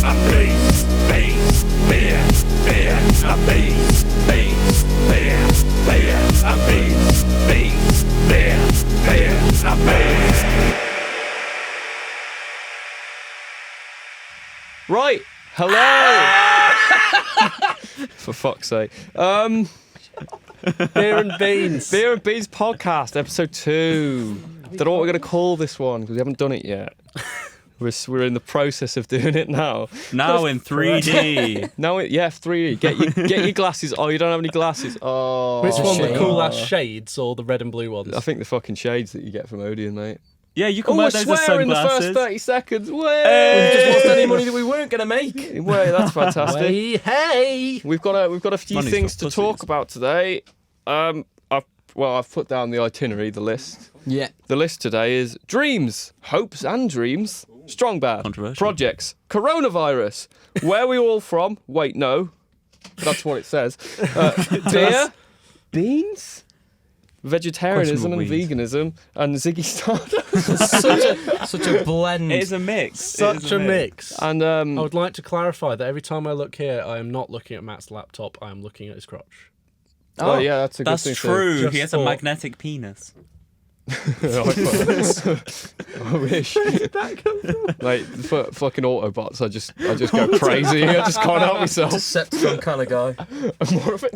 I'm beast, beer, I'm beast, beer, I'm beast, beer, I'm beast. Right, hello! For fuck's sake. Beer and Beans. Beer and Beans podcast, episode 2. Don't know what we're going to call this one because we haven't done it yet. We're in the process of doing it now. Now in 3D. Now, yeah, 3D. Get your glasses. Oh, you don't have any glasses. Oh, Which one, the shame. cool ass shades or the red and blue ones? I think the fucking shades that you get from Odeon, mate. Yeah, you can Oh, wear I those as swear in the sunglasses. first 30 seconds. We just lost any money that we weren't going to make. Wait, that's fantastic. Hey! We've got a few Money's things for to pussies. talk about today. I've put down the itinerary, the list. Yeah. The list today is dreams, hopes and dreams, Strongbad, Controversial. projects, coronavirus, where are we all from? Wait, no, that's what it says. Beer, beans, vegetarianism and Questionable veganism, and Ziggy Stardust. Such a blend. It is a mix. Such a mix. And I would like to clarify that every time I look here, I am not looking at Matt's laptop, I am looking at his crotch. oh yeah, that's a good That's thing. true. Just He has a thought. magnetic penis. I wish. Like fucking Autobots, I just go crazy. I just can't help myself. Decepticon kind of guy. I'm more of a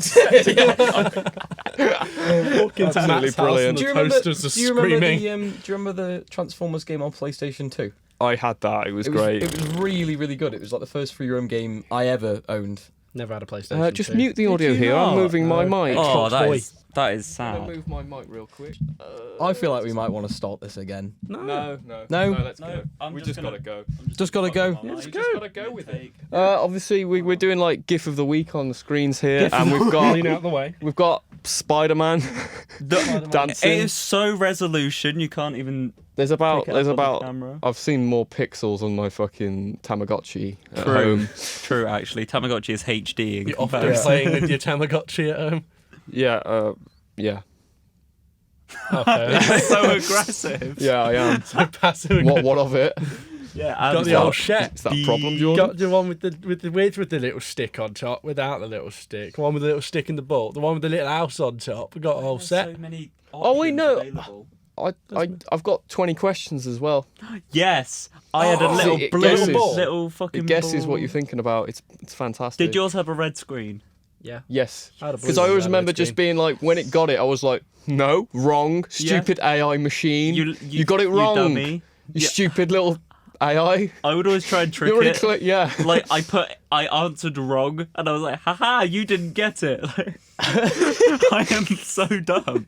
Walk into Absolutely Matt's house brilliant. and Do the you remember? toasters are Do you remember screaming. do you remember the Transformers game on PlayStation 2? I had that. It was great. It was really, really good. It was like the first free roam game I ever owned. Never had a PlayStation. Just 2. mute the audio you here. I'm not? moving my mic. Oh, Xbox Boy. that is I'm gonna sad. move my mic real quick. I feel like we might want to start this again. No, let's No, go. I'm We just just gonna- gotta go. Just gotta go. Just gotta go with it. Obviously, we're doing like GIF of the week on the screens here, and we've got Lean out the way. Spider-Man It dancing. is so resolution, you can't even There's about pick it up on the I've camera. seen more pixels on my fucking Tamagotchi at home. True, actually. Tamagotchi is HD in You're often comparison. playing with your Tamagotchi at home. Yeah, yeah, Okay. so aggressive. yeah. I am. So passive. What of it? Yeah, Got the old shet. Is that a problem, Jordan? Got the one with the little stick on top, without the little stick. One with the little stick in the ball. The one with the little house on top. We got a whole set. So many Oh, wait, no. available. I've got 20 questions as well. Yes, I had a Oh, little it blue, guesses. little fucking It guesses ball. what you're thinking about. It's fantastic. Did yours have a red screen? Yeah. Yes. I had a blue Because I one, always I had a remember red just screen. being like, when it got it, I was like, no, wrong, stupid AI machine. You got it wrong. You dummy. You stupid little AI. I would always try and trick You already it. clicked, yeah. Like I answered wrong, and I was like, haha, you didn't get it. Like, I am so dumb.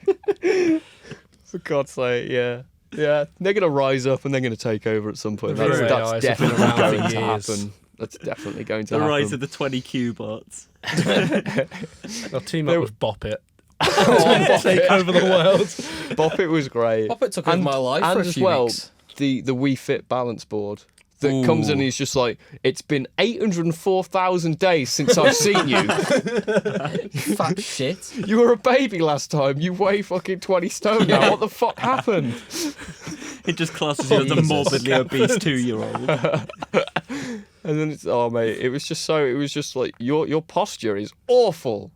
For God's sake, yeah. Yeah, they're going to rise up and they're going to take over at some point. The That's, real that's AIs have been definitely around for going to years. happen. That's definitely going to The happen. rise of the 20Q bots. I'll team up with Bop It. Oh, Take over the world. Bop It was great. Bop It took over my life and for a as few well, weeks. the Wii Fit balance board that comes in and he's just like, it's been 804,000 days since I've seen you. Fat shit. You were a baby last time. You weigh fucking 20 stone now. What the fuck happened? It just classes you as a morbidly obese 2-year-old. And then it's, oh mate, it was just like, your posture is awful.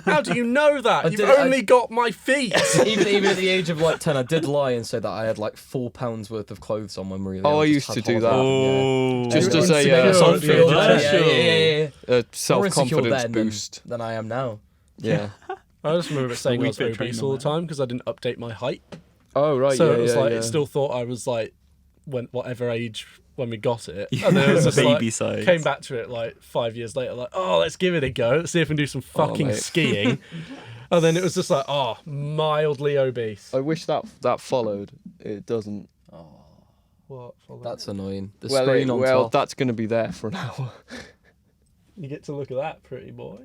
How do you know that? You've did- only got my feet. even at the age of like 10, I did lie and say that I had like £4 worth of clothes on when we were Oh, I just used had to do that. holiday. Oh. Just as Insecure a at the Self-confidence, age. yeah. a self-confidence More insecure boost. than I am now. Yeah. I just remember it saying I was Wii Fit obese trainer, all the man. time because I didn't update my height. Oh right. So yeah, it was yeah, like yeah. it still thought I was like whatever age when we got it. And then it was just Baby like, size. came back to it like 5 years later, like, oh, let's give it a go. Let's see if we can do some fucking mate. skiing. And then it was just like, oh, mildly obese. I wish that followed. It doesn't. What? That's annoying. The Well, screen on top. that's going to be there for an hour. You get to look at that, pretty boy.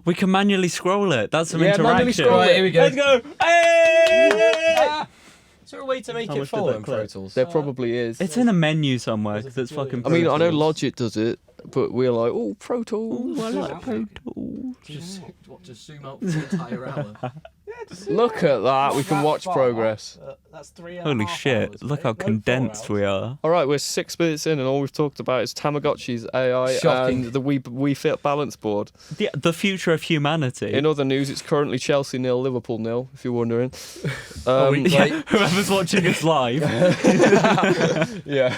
We can manually scroll it. That's some Yeah, interaction. manually scroll Right, here we go. Let's go. Hey! Is there a way to make How it much did follow that in Pro clip? Tools? There probably is. It's in a menu somewhere because it's fucking. I mean, I know Pro Tools. Logic does it, but we're like, oh, Pro Tools. Ooh, I like Pro Tools. Just zoom out for the entire hour. Look at that. We can watch progress. That's 3.5 Holy shit! hours, Look mate. how No, 4 condensed hours. we are. All right, we're 6 minutes in, and all we've talked about is Tamagotchi's AI Shocking. and the Wii Fit balance board. The future of humanity. In other news, it's currently Chelsea 0, Liverpool 0, if you're wondering. Yeah, whoever's watching us live. Yeah.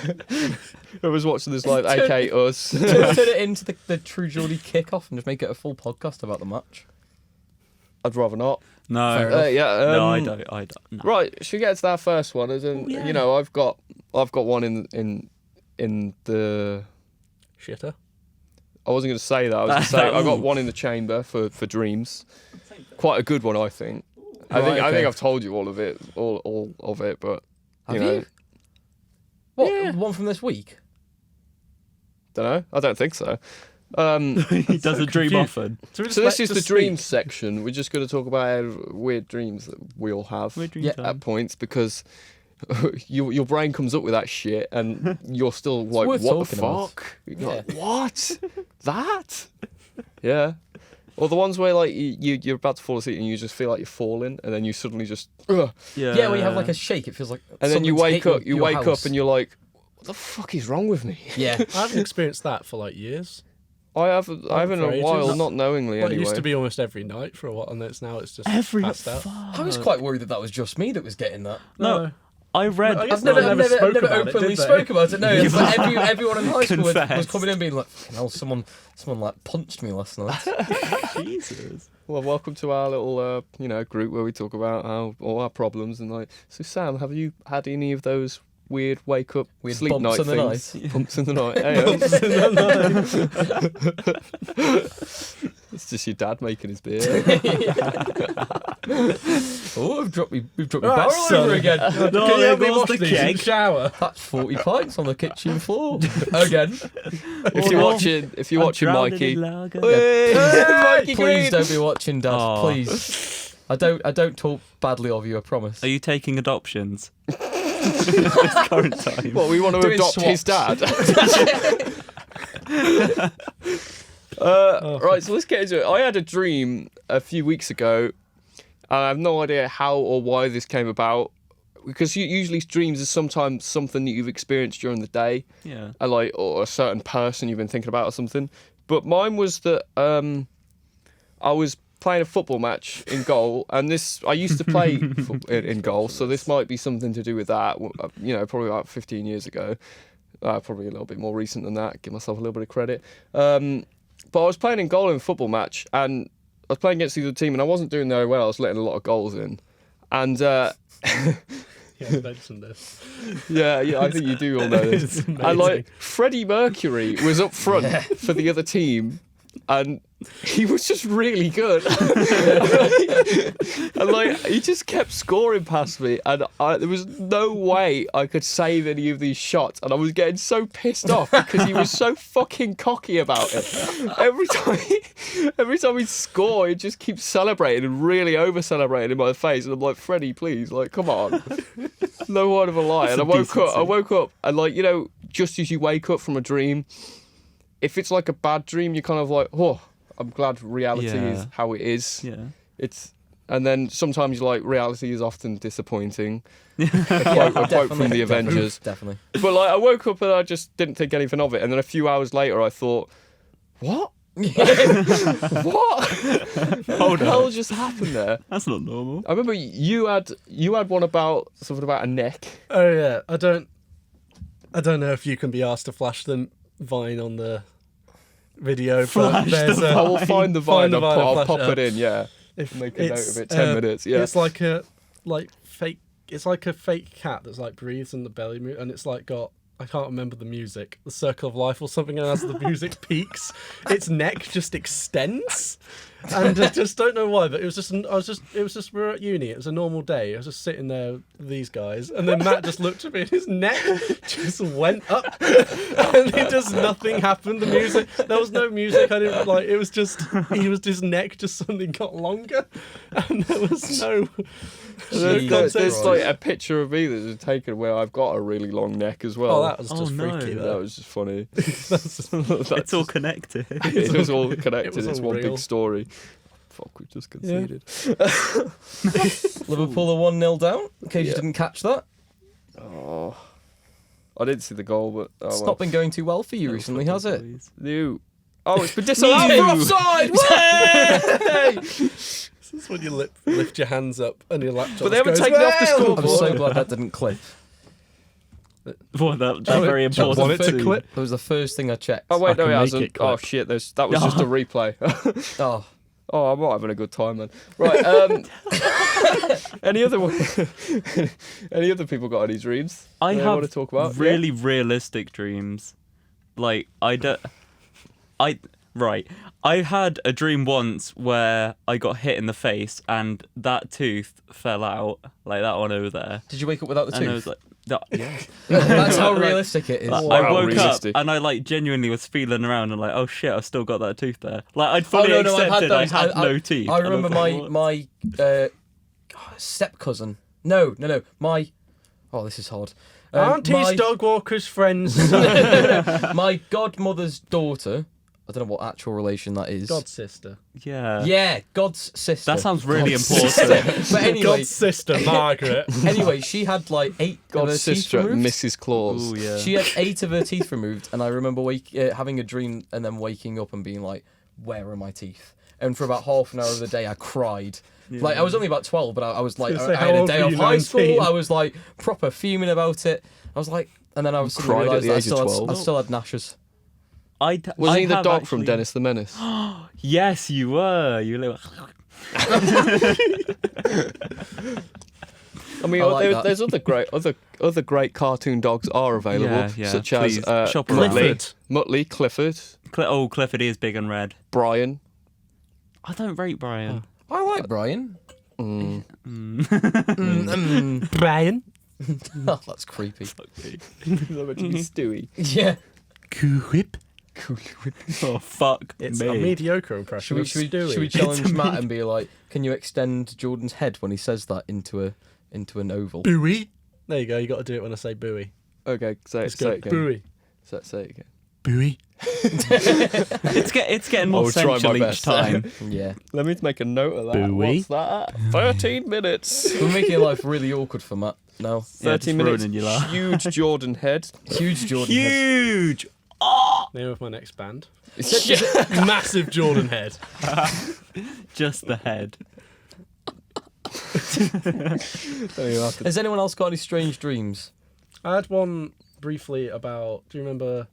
Whoever's watching this live, aka us. Turn it into the True Geordie kickoff and just make it a full podcast about the match. I'd rather not. No, Fair enough. no, I don't. I don't. No. Right, should we get to that first one? As in, yeah. you know, I've got one in the. Shitter. I wasn't going to say that. I was going to say I got one in the chamber for dreams. Quite a good one, I think. I think okay. I've told you all of it, all of it, but Have you know, you? What? Yeah. One from this week? don't know. I don't think so. He doesn't dream confused. often. So, we just So this let is to the speak. dreams section. We're just going to talk about our weird dreams that we all have Weird dream Yeah, time. at points because your brain comes up with that shit and you're still like, worth what the talking about. fuck? You're like, what? That? Yeah. Or the ones where like you're about to fall asleep and you just feel like you're falling and then you suddenly just Yeah, when you have like a shake, it feels like. and then you something's wake hit up. You your wake up house. and you're like, what the fuck is wrong with me? Yeah. I haven't experienced that for like years. I haven't in for a ages. while, not knowingly Well, anyway. it used to be almost every night for a while, and it's just Every passed out. I was quite worried that was just me that was getting that. No, I read. I guess I've never, never spoke about it, openly did they? spoke about it. No, it's like everyone in high school was Confess. coming in being like, "Fucking hell, someone like punched me last night." Jesus. Well, welcome to our little, group where we talk about all our problems and like. So, Sam, have you had any of those weird wake up, Weird sleep bumps night in the things? Bumps in the night. Hey, it's just your dad making his beer. Oh, we've dropped me Right, barrel son. over again. No, Can you there help me goes wash the these in the keg. shower? That's 40 pints on the kitchen floor again. if you're watching, Mikey. Please Green. don't be watching, Dad. Aw. Please. I don't talk badly of you. I promise. Are you taking adoptions? This current time. Well, we want to Doing adopt his swaps. dad. Right, so let's get into it. I had a dream a few weeks ago, and I have no idea how or why this came about. Because usually dreams is sometimes something that you've experienced during the day, Yeah. or a certain person you've been thinking about or something. But mine was that I was playing a football match in goal, and I used to play in goal, so this might be something to do with that. Probably about 15 years ago. Probably a little bit more recent than that. Give myself a little bit of credit. But I was playing in goal in a football match, and I was playing against the other team, and I wasn't doing very well. I was letting a lot of goals in, and Yeah, I mentioned this. yeah, I think you do all know this. It's amazing. And like Freddie Mercury was up front for the other team, and he was just really good. And like he just kept scoring past me, and there was no way I could save any of these shots, and I was getting so pissed off because he was so fucking cocky about it. Every time he'd score, he'd just keep celebrating and really over celebrating in my face, and I'm like, Freddie, please, like, come on. No word of a lie. And I woke up, and like, just as you wake up from a dream, if it's like a bad dream, you're kind of like, oh, I'm glad reality is how it is. Yeah. And then sometimes you're like, reality is often disappointing. A quote from the Avengers. Definitely. But like, I woke up and I just didn't think anything of it. And then a few hours later, I thought, what? What? What the hell just happened there? That's not normal. I remember you had one about something about a neck. Oh yeah, I don't know if you can be asked to flash the Vine on the video. Flash but there's the a, I will find the Find vine. the vine and I'll flash pop it it in. Yeah. if Make a note it's, of it. 10 minutes. Yeah. It's like a fake. It's like a fake cat that's like breathes and the belly move, and it's like got. I can't remember the music. The Circle of Life or something. And as the music peaks, its neck just extends, and I just don't know why. But it was just. We were at uni. It was a normal day. I was just sitting there with these guys, and then Matt just looked at me, and his neck just went up, and nothing happened. The music. There was no music. I didn't like. It was just. His neck just suddenly got longer, and there was no. There's Christ. like a picture of me that was taken where I've got a really long neck as well. Oh, that was just no. freaky. that That was just funny. It's all connected. It was all connected. was It's all one real. big story. fuck, we just conceded. Liverpool are 1-0 down. In case you didn't catch that. Oh, I didn't see the goal, but It's not been going too well for you recently, has it? New. Oh, it's been disallowed for offside. This is when you lift your hands up and your laptop. But they haven't taken it off the scoreboard. I'm so glad that didn't clip. Well, that's very important. want it to too. clip? That was the first thing I checked. Oh wait, I no, can it make hasn't. it clip. Oh shit, that was just a replay. Oh, Oh, I'm not having a good time then. Right. Any other people got any dreams? I they have want to talk about really realistic dreams. Like I had a dream once where I got hit in the face and that tooth fell out, like that one over there. did you wake up without the And I tooth? was like, yeah. That's how realistic it is. Like, Wow, I woke realistic. up and I like genuinely was feeling around and like, oh shit, I've still got that tooth there. Like I'd Oh, fully no, I've accepted I those. had no teeth. I And remember was like, what? my step cousin. No. My. Oh, this is hard. Aren't his my, dog walkers friends? my godmother's daughter. I don't know what actual relation that is. God's sister. Yeah. Yeah, God's sister. That sounds really God's important. sister. But anyway, God's sister, Margaret. anyway, she had like 8 of her God's teeth sister, removed. Mrs. Claus. Ooh, yeah. She had 8 of her teeth removed, and I remember having a dream and then waking up and being like, "Where are my teeth?" And for about half an hour of the day, I cried. Like I was only about 12, but I was like, I was gonna say, I how had a old day were of you, high 19? school. I was like proper fuming about it. I was like, and then I was suddenly cried at realised the that age of 12? I still had gnashes. Was he the have dog from actually- Dennis the Menace? Yes, you were. You little. I mean, I like that. there's other great cartoon dogs are available, Yeah, such please, as shop around. Muttley, Clifford, Clifford is big and red. Brian. I don't rate Brian. I like Brian. Brian. Oh, that's creepy. Stewie. Yeah. Cool-whip. Oh fuck It's me. a mediocre impression Should of we Stewie. challenge Matt and be like, can you extend Jordan's head when he says that into an oval? Buoy. There you go. You got to do it when I say buoy. Okay, say Let's it go. again. Buoy. Say it again. Buoy. It's getting more I'll try my sensual each best. time. Yeah. Let me make a note of that. Buoy. What's that? 13 minutes. We're making life really awkward for Matt now. 13 just minutes. ruining your life. Huge Jordan head. Huge Jordan head. Huge. Name of my next band. Is it- Massive Jordan head. Just the head. Has anyone else got any strange dreams? I had one briefly about. Do you remember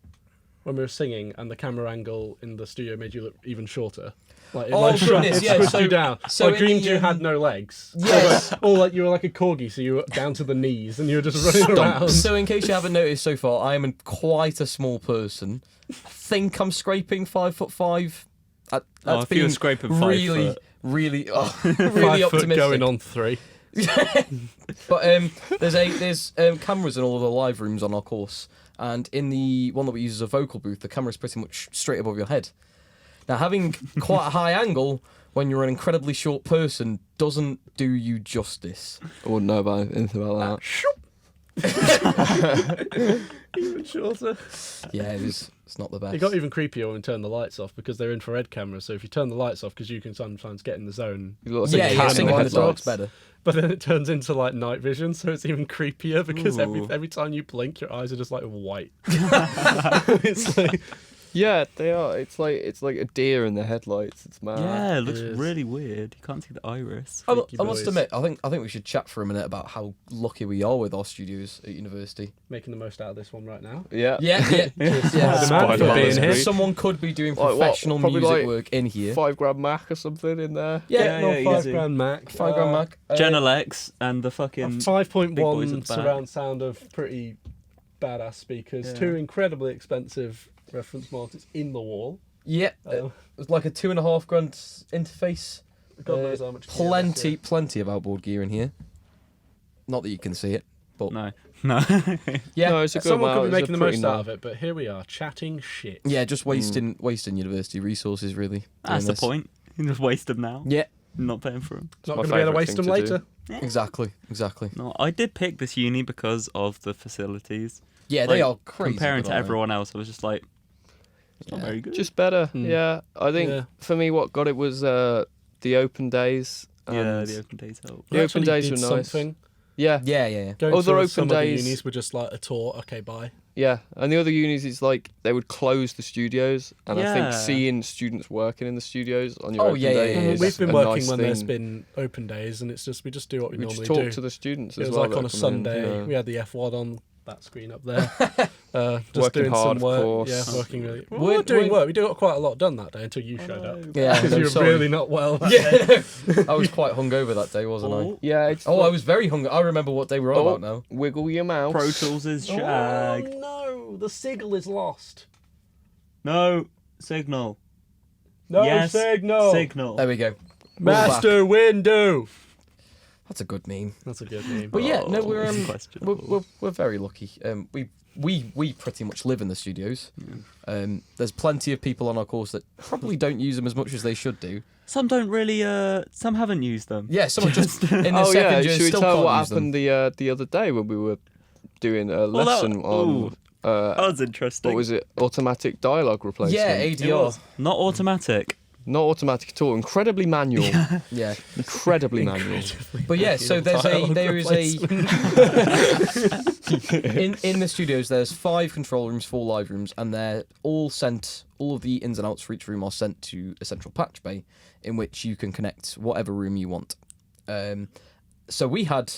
when we were singing and the camera angle in the studio made you look even shorter? Like it Oh, like goodness, yeah, pushed so- you down. so I in dreamed the, you had no legs. Yes. Or like you were like a corgi, so you were down to the knees and you were just running around. So in case you haven't noticed so far, I am quite a small person. I think I'm scraping 5'5". That's if you were scraping 5 really, foot. really, really 5 foot optimistic. going on 3. But there's cameras in all of the live rooms on our course, and in the one that we use as a vocal booth, the camera's pretty much straight above your head. Now, having quite a high angle when you're an incredibly short person doesn't do you justice. I wouldn't know about anything about that. Even shorter. Yeah, it's not the best. It got even creepier when we turned the lights off because they're infrared cameras. So if you turn the lights off, because you can sometimes get in the zone, You look like a yeah, cat yeah, in the singing in the headlights. dark's better. but then it turns into like night vision, so it's even creepier because Ooh. every time you blink, your eyes are just like white. It's like Yeah, they are. It's like a deer in the headlights. It's mad. Yeah, it looks It is. really weird. You can't see the iris. I Freaky must boys. admit, I think we should chat for a minute about how lucky we are with our studios at university. making the most out of this one right now. Yeah. Yeah. Spider-Man Spider-Man for being is here. great. Someone could be doing Like what? professional Probably music like work in here. $5 Mac or something in there. Yeah, No, yeah, $5 easy. grand Mac. $5 Mac. General X and the fucking. Big boys at 5.1 the back. surround sound of pretty badass speakers. Yeah. 2 incredibly expensive reference monitors in the wall. Yeah, Oh. it was like a $2.5 grand interface. God knows how much. gear Plenty of outboard gear in here. Not that you can see it, but No. yeah, No, it's a good Someone amount. could be It's a making the pretty most out nice- of it, but here we are chatting shit. yeah, just wasting university resources really. That's doing the this. point. You can just waste them now. Yeah, Not paying for them. Not my going to be able to favourite waste thing them to do. later. exactly. No, I did pick this uni because of the facilities. Yeah, they Like, are crazy. Comparing good, to aren't they? everyone else, I was just like, it's not very good. Just better. Yeah. I think Yeah. for me, what got it was the open days. Yeah, and the open days help. The We open actually days did were nice. something. Yeah, Yeah. Going Other to open some days- of the unis were just like a tour. Okay, bye. yeah. And the other unis, it's like they would close the studios, and I think Yeah. seeing students working in the studios on your Oh, open yeah, day yeah, yeah. is We've been a working nice when thing. there's been open days, and it's just we just do what we We normally just talk do. to the students It as was well. like on a that come in, Sunday. you know. We had the F1 on that screen up there. Just Working doing hard, some of work. course. Yeah, working really. We We're- were doing we're- work. We got quite a lot done that day until you showed up. Yeah, Because no, you were sorry. really not well. That day. I was quite hungover that day, wasn't I? Yeah, it's Oh, I was very hungover. I remember what day we're on about now. Wiggle your mouse. Pro Tools is shag. Oh no, the signal is lost. No signal. No Yes, signal. Signal. There we go. Master window. That's a good meme. That's a good name. But yeah, no, we're it's questionable. we're very lucky. We pretty much live in the studios. There's plenty of people on our course that probably don't use them as much as they should do. Some don't really. Some haven't used them. Yeah, some are just in the Oh second yeah, year should we still tell can't what use them. happened the other day when we were doing a Well, that- lesson on ooh. That was interesting. what was it? Automatic dialogue replacement. Yeah, It ADR. was not automatic. Not automatic at all. Incredibly manual. Yeah, Incredibly manual. but yeah, so there is a in the studios. There's 5 control rooms, 4 live rooms, and they're all sent. All of the ins and outs for each room are sent to a central patch bay, in which you can connect whatever room you want. So we had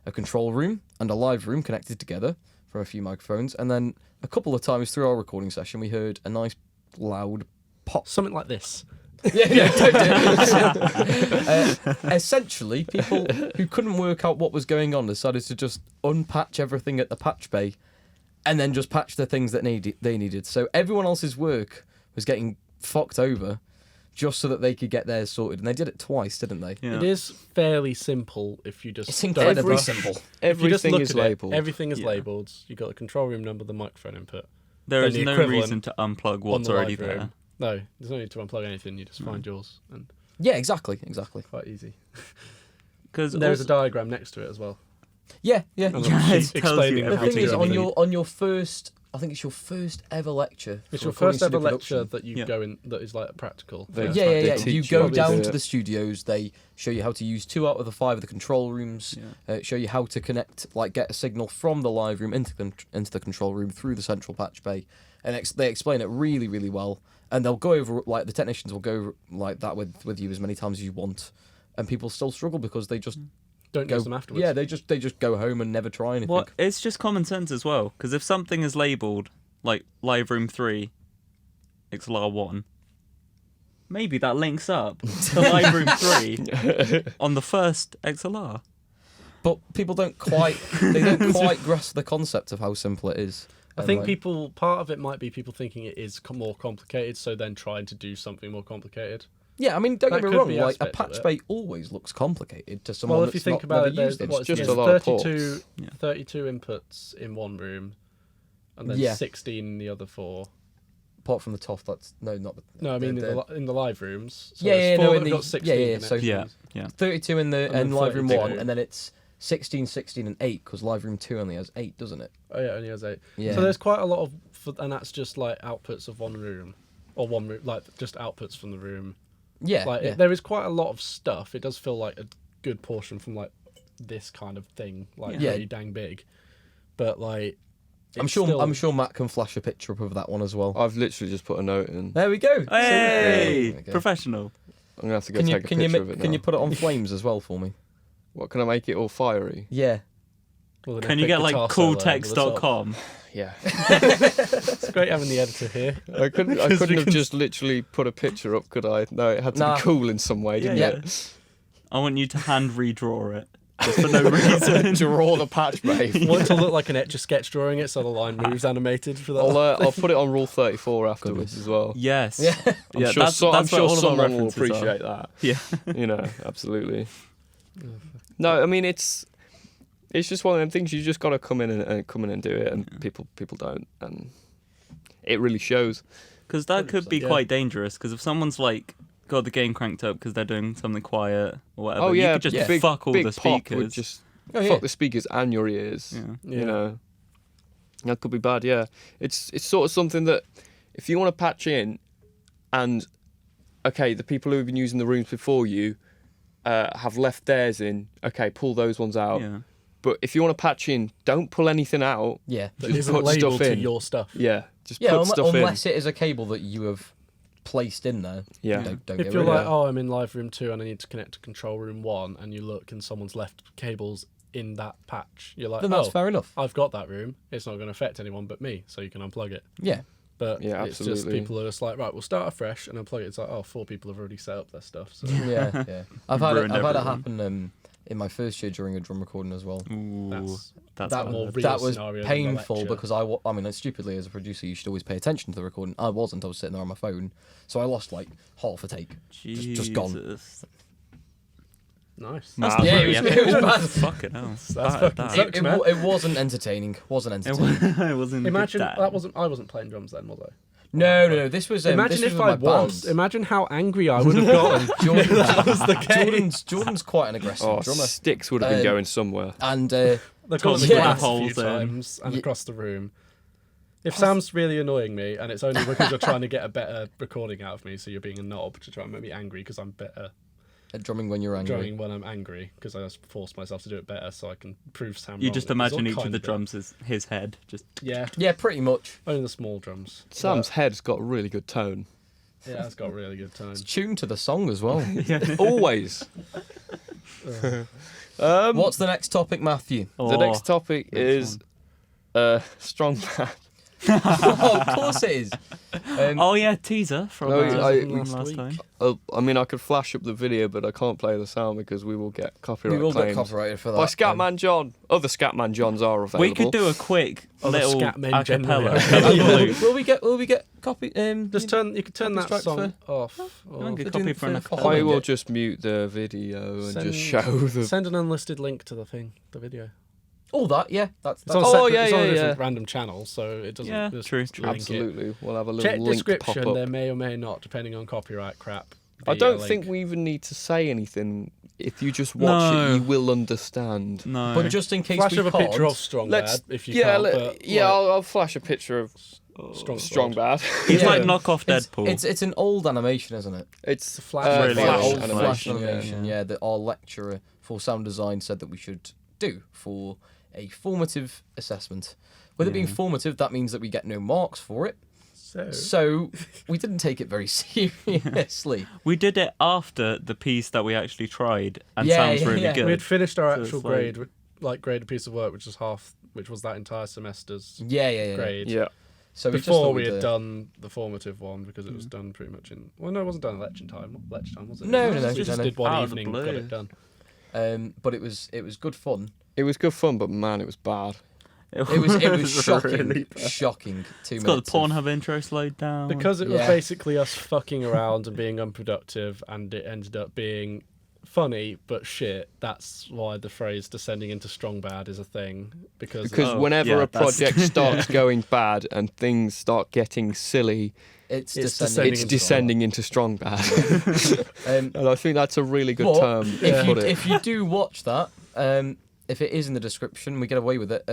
a control room and a live room connected together from a few microphones, and then a couple of times through our recording session, we heard a nice loud pop. Something like this. Yeah, don't do it. Essentially, people who couldn't work out what was going on decided to just unpatch everything at the patch bay and then just patch the things that they needed. So everyone else's work was getting fucked over just so that they could get theirs sorted. And they did it twice, didn't they? Yeah. It is fairly simple if you just It's don't incredibly rush. simple. If you just Everything look is at it, labelled. everything is Yeah. labelled. You got the control room number, the microphone input. There then is the no equivalent reason to unplug on what's the already live room. there. No, there's no need to unplug anything. You just find yours, and Yeah, exactly. quite easy. Because There's a diagram next to it as well. Yeah. And a Yeah, sheet it tells you explaining The everything. thing is, everything. on your first, I think it's your first ever lecture. It's for your recording first ever studio lecture production. that you Yeah. go in that is like practical. They- Yeah, They yeah. teach You you go how to down do to it. the studios. They show you how to use 2 out of the 5 of the control rooms. Show you how to connect, like, get a signal from the live room into the control room through the central patch bay, and they explain it really, really well. And they'll go over, like, the technicians will go over, like that with you as many times as you want, and people still struggle because they just Don't go use them afterwards. Yeah, they just go home and never try anything. Well, it's just common sense as well. Because if something is labelled like Live Room 3, XLR 1, maybe that links up to Live Room 3 on the first XLR. But people don't quite grasp the concept of how simple it is. I And, think like, part of it might be people thinking it is more complicated, so then trying to do something more complicated. Yeah, I mean, don't That get me could wrong. be an like a aspect of patch it. bay always looks complicated to someone Well, if you that's think not about never it, there's used it. what, just it's a lot of 32, Yeah. 32 inputs in one room, and then Yeah. 16 in the other 4. Apart from the TOF, that's no, not the. No, I mean the- in the live rooms. So Yeah, there's yeah, 4 no, that in have the- got 16 yeah, so- connections. Yeah. 32 in the And then in live room 32. 1, and then it's 16, 16, and 8 because live room 2 only has 8, doesn't it? Oh yeah, only has 8. Yeah. So there's quite a lot of, and that's just like outputs of one room, or one room, like just outputs from the room. Yeah, Like yeah. there is quite a lot of stuff. It does feel like a good portion from like this kind of thing, like Yeah. really dang big. But like, I'm it's sure. still- I'm sure Matt can flash a picture up of that one as well. I've literally just put a note in. There we go. Hey, Okay. professional. I'm gonna have to go Can you take a picture of it can now. you put it on flames as well for me? What, can I make it all fiery? Yeah. with an Can you epic get like guitar solo over the top. cooltext.com? Yeah. It's great having the editor here. I couldn't have just literally put a picture up, could I? No, it had to Nah. be cool in some way, didn't Yeah. it? I want you to hand redraw it just for no reason. Draw the patch, babe. I want it to look like an etch-a-sketch drawing it, so the line moves animated for that. I'll put it on Rule 34 afterwards as well. Yes. Yeah. I'm Yeah, sure, that's I'm where sure all of our someone will references are. appreciate that. Yeah. You know, absolutely. No, I mean it's just one of them things. You just got to come in and do it, and people don't, and it really shows. Because that could be 100%, yeah. quite dangerous. Because if someone's like got the game cranked up because they're doing something quiet or whatever, Oh yeah, you could just big, fuck all big the pop speakers. would just Oh, yeah. fuck the speakers and your ears. Yeah. Yeah. You know, that could be bad. Yeah, it's sort of something that if you want to patch in, and okay, the people who have been using the rooms before you have left theirs in. Okay, pull those ones out. Yeah. But if you want to patch in, don't pull anything out. Yeah. That Just isn't put labeled stuff to in. your stuff. Yeah, just Yeah, put stuff in. unless it is a cable that you have placed in there. Yeah. Don't If get you're rid of like, it. oh, I'm in live room 2 and I need to connect to control room 1, and you look and someone's left cables in that patch, you're like, Then that's oh, fair enough. I've got that room. It's not going to affect anyone but me, so you can unplug it. Yeah. But Yeah, it's just absolutely. people are just like, right, we'll start afresh and unplug it. It's like, oh, 4 people have already set up their stuff. So Yeah, yeah. I've had Ruined it everything. happen in my first year during a drum recording as well. Ooh, that's that a more real that was scenario than the painful lecture. because I mean, stupidly as a producer, you should always pay attention to the recording. I wasn't. I was sitting there on my phone, so I lost like half a take. Just gone. Jesus. Nice. Nah, yeah, pretty it was epic. bad. Fucking hell. That's Bad at fucking that. suck. It wasn't entertaining. Wasn't It entertaining. it wasn't. Imagine good that wasn't. I wasn't playing drums then, was I? No. This was. Imagine this if was I with my was. band. Imagine how angry I would have gotten. Jordan, that was the case. Jordan's quite an aggressive Oh, drummer, sticks would have been going somewhere. and They've got the Yeah. glass a Holes few in. times and Yeah. across the room. If Sam's really annoying me, and it's only because you're trying to get a better recording out of me, so you're being a knob to try and make me angry because I'm better at drumming when you're angry. drumming when I'm angry, because I just force myself to do it better so I can prove Sam You wrong. just It's all imagine each kind of the it. drums as his head. Just Yeah, Yeah, pretty much. only the small drums. Sam's head's got a really good tone. Yeah, it's got really good tone. It's tuned to the song as well. Always. What's the next topic, Matthew? The next topic is Strongbad. Oh, of course it is. Oh yeah, teaser from No, I- last week. time. I mean, I could flash up the video, but I can't play the sound because we will get copyright We will get claims. copyrighted for that. By Scatman John. Other Scatman Johns are available. We could do a quick Other little scatmen generally acapella. Will we get copy? Just turn. You could turn that Copyright song off. I'll Or get They're copy doing for an for acapella. I will holiday. just mute the video and Send- just show the. send an unlisted link to the thing, the video. All that, yeah. That's It's on, Oh, separate, yeah, it's on yeah, a different yeah. random channel, so it doesn't. Yeah, just true. link it. Absolutely. We'll have a little Check link pop description. up. There may or may not, depending on copyright crap. I be a don't link. think we even need to say anything. If you just watch No. it, you will understand. No. But just in case Flash we up a can't, picture of Strongbad if you yeah, can't. let- but, yeah. like, I'll flash a picture of Strongbad. He's Yeah. like knockoff it's, Deadpool. it's an old animation, isn't it? It's a flash. Really flash old. Old animation. flash yeah. animation, yeah, that our lecturer for sound design said that we should do for a formative assessment. With it being formative, that means that we get no marks for it. So we didn't take it very seriously. We did it after the piece that we actually tried, and Yeah, sounds yeah, really yeah. good. we had finished our So it's actual like- grade, like grade a piece of work, which was that entire semester's Yeah. grade. yeah. So we just Before thought we we'd, had done the formative one, because it was done pretty much in. Well, no, it wasn't done at lecture time. Lecture time was it? No, We no, just no. did one Out of the evening, got blue. it done. but it was good fun. It was good fun, but man, it was bad. It was shocking, really bad. shocking. 2 It's got minutes. the Pornhub intro slowed down. Because it was Yeah. basically us fucking around and being unproductive, and it ended up being funny but shit. That's why the phrase "descending into Strongbad" is a thing. Because Because Oh, whenever yeah, a that's- project starts going bad and things start getting silly, It's It's descending. it's into descending into Strongbad. And I think that's a really good But term to if you put it. if you do watch that, if it is in the description, we get away with it.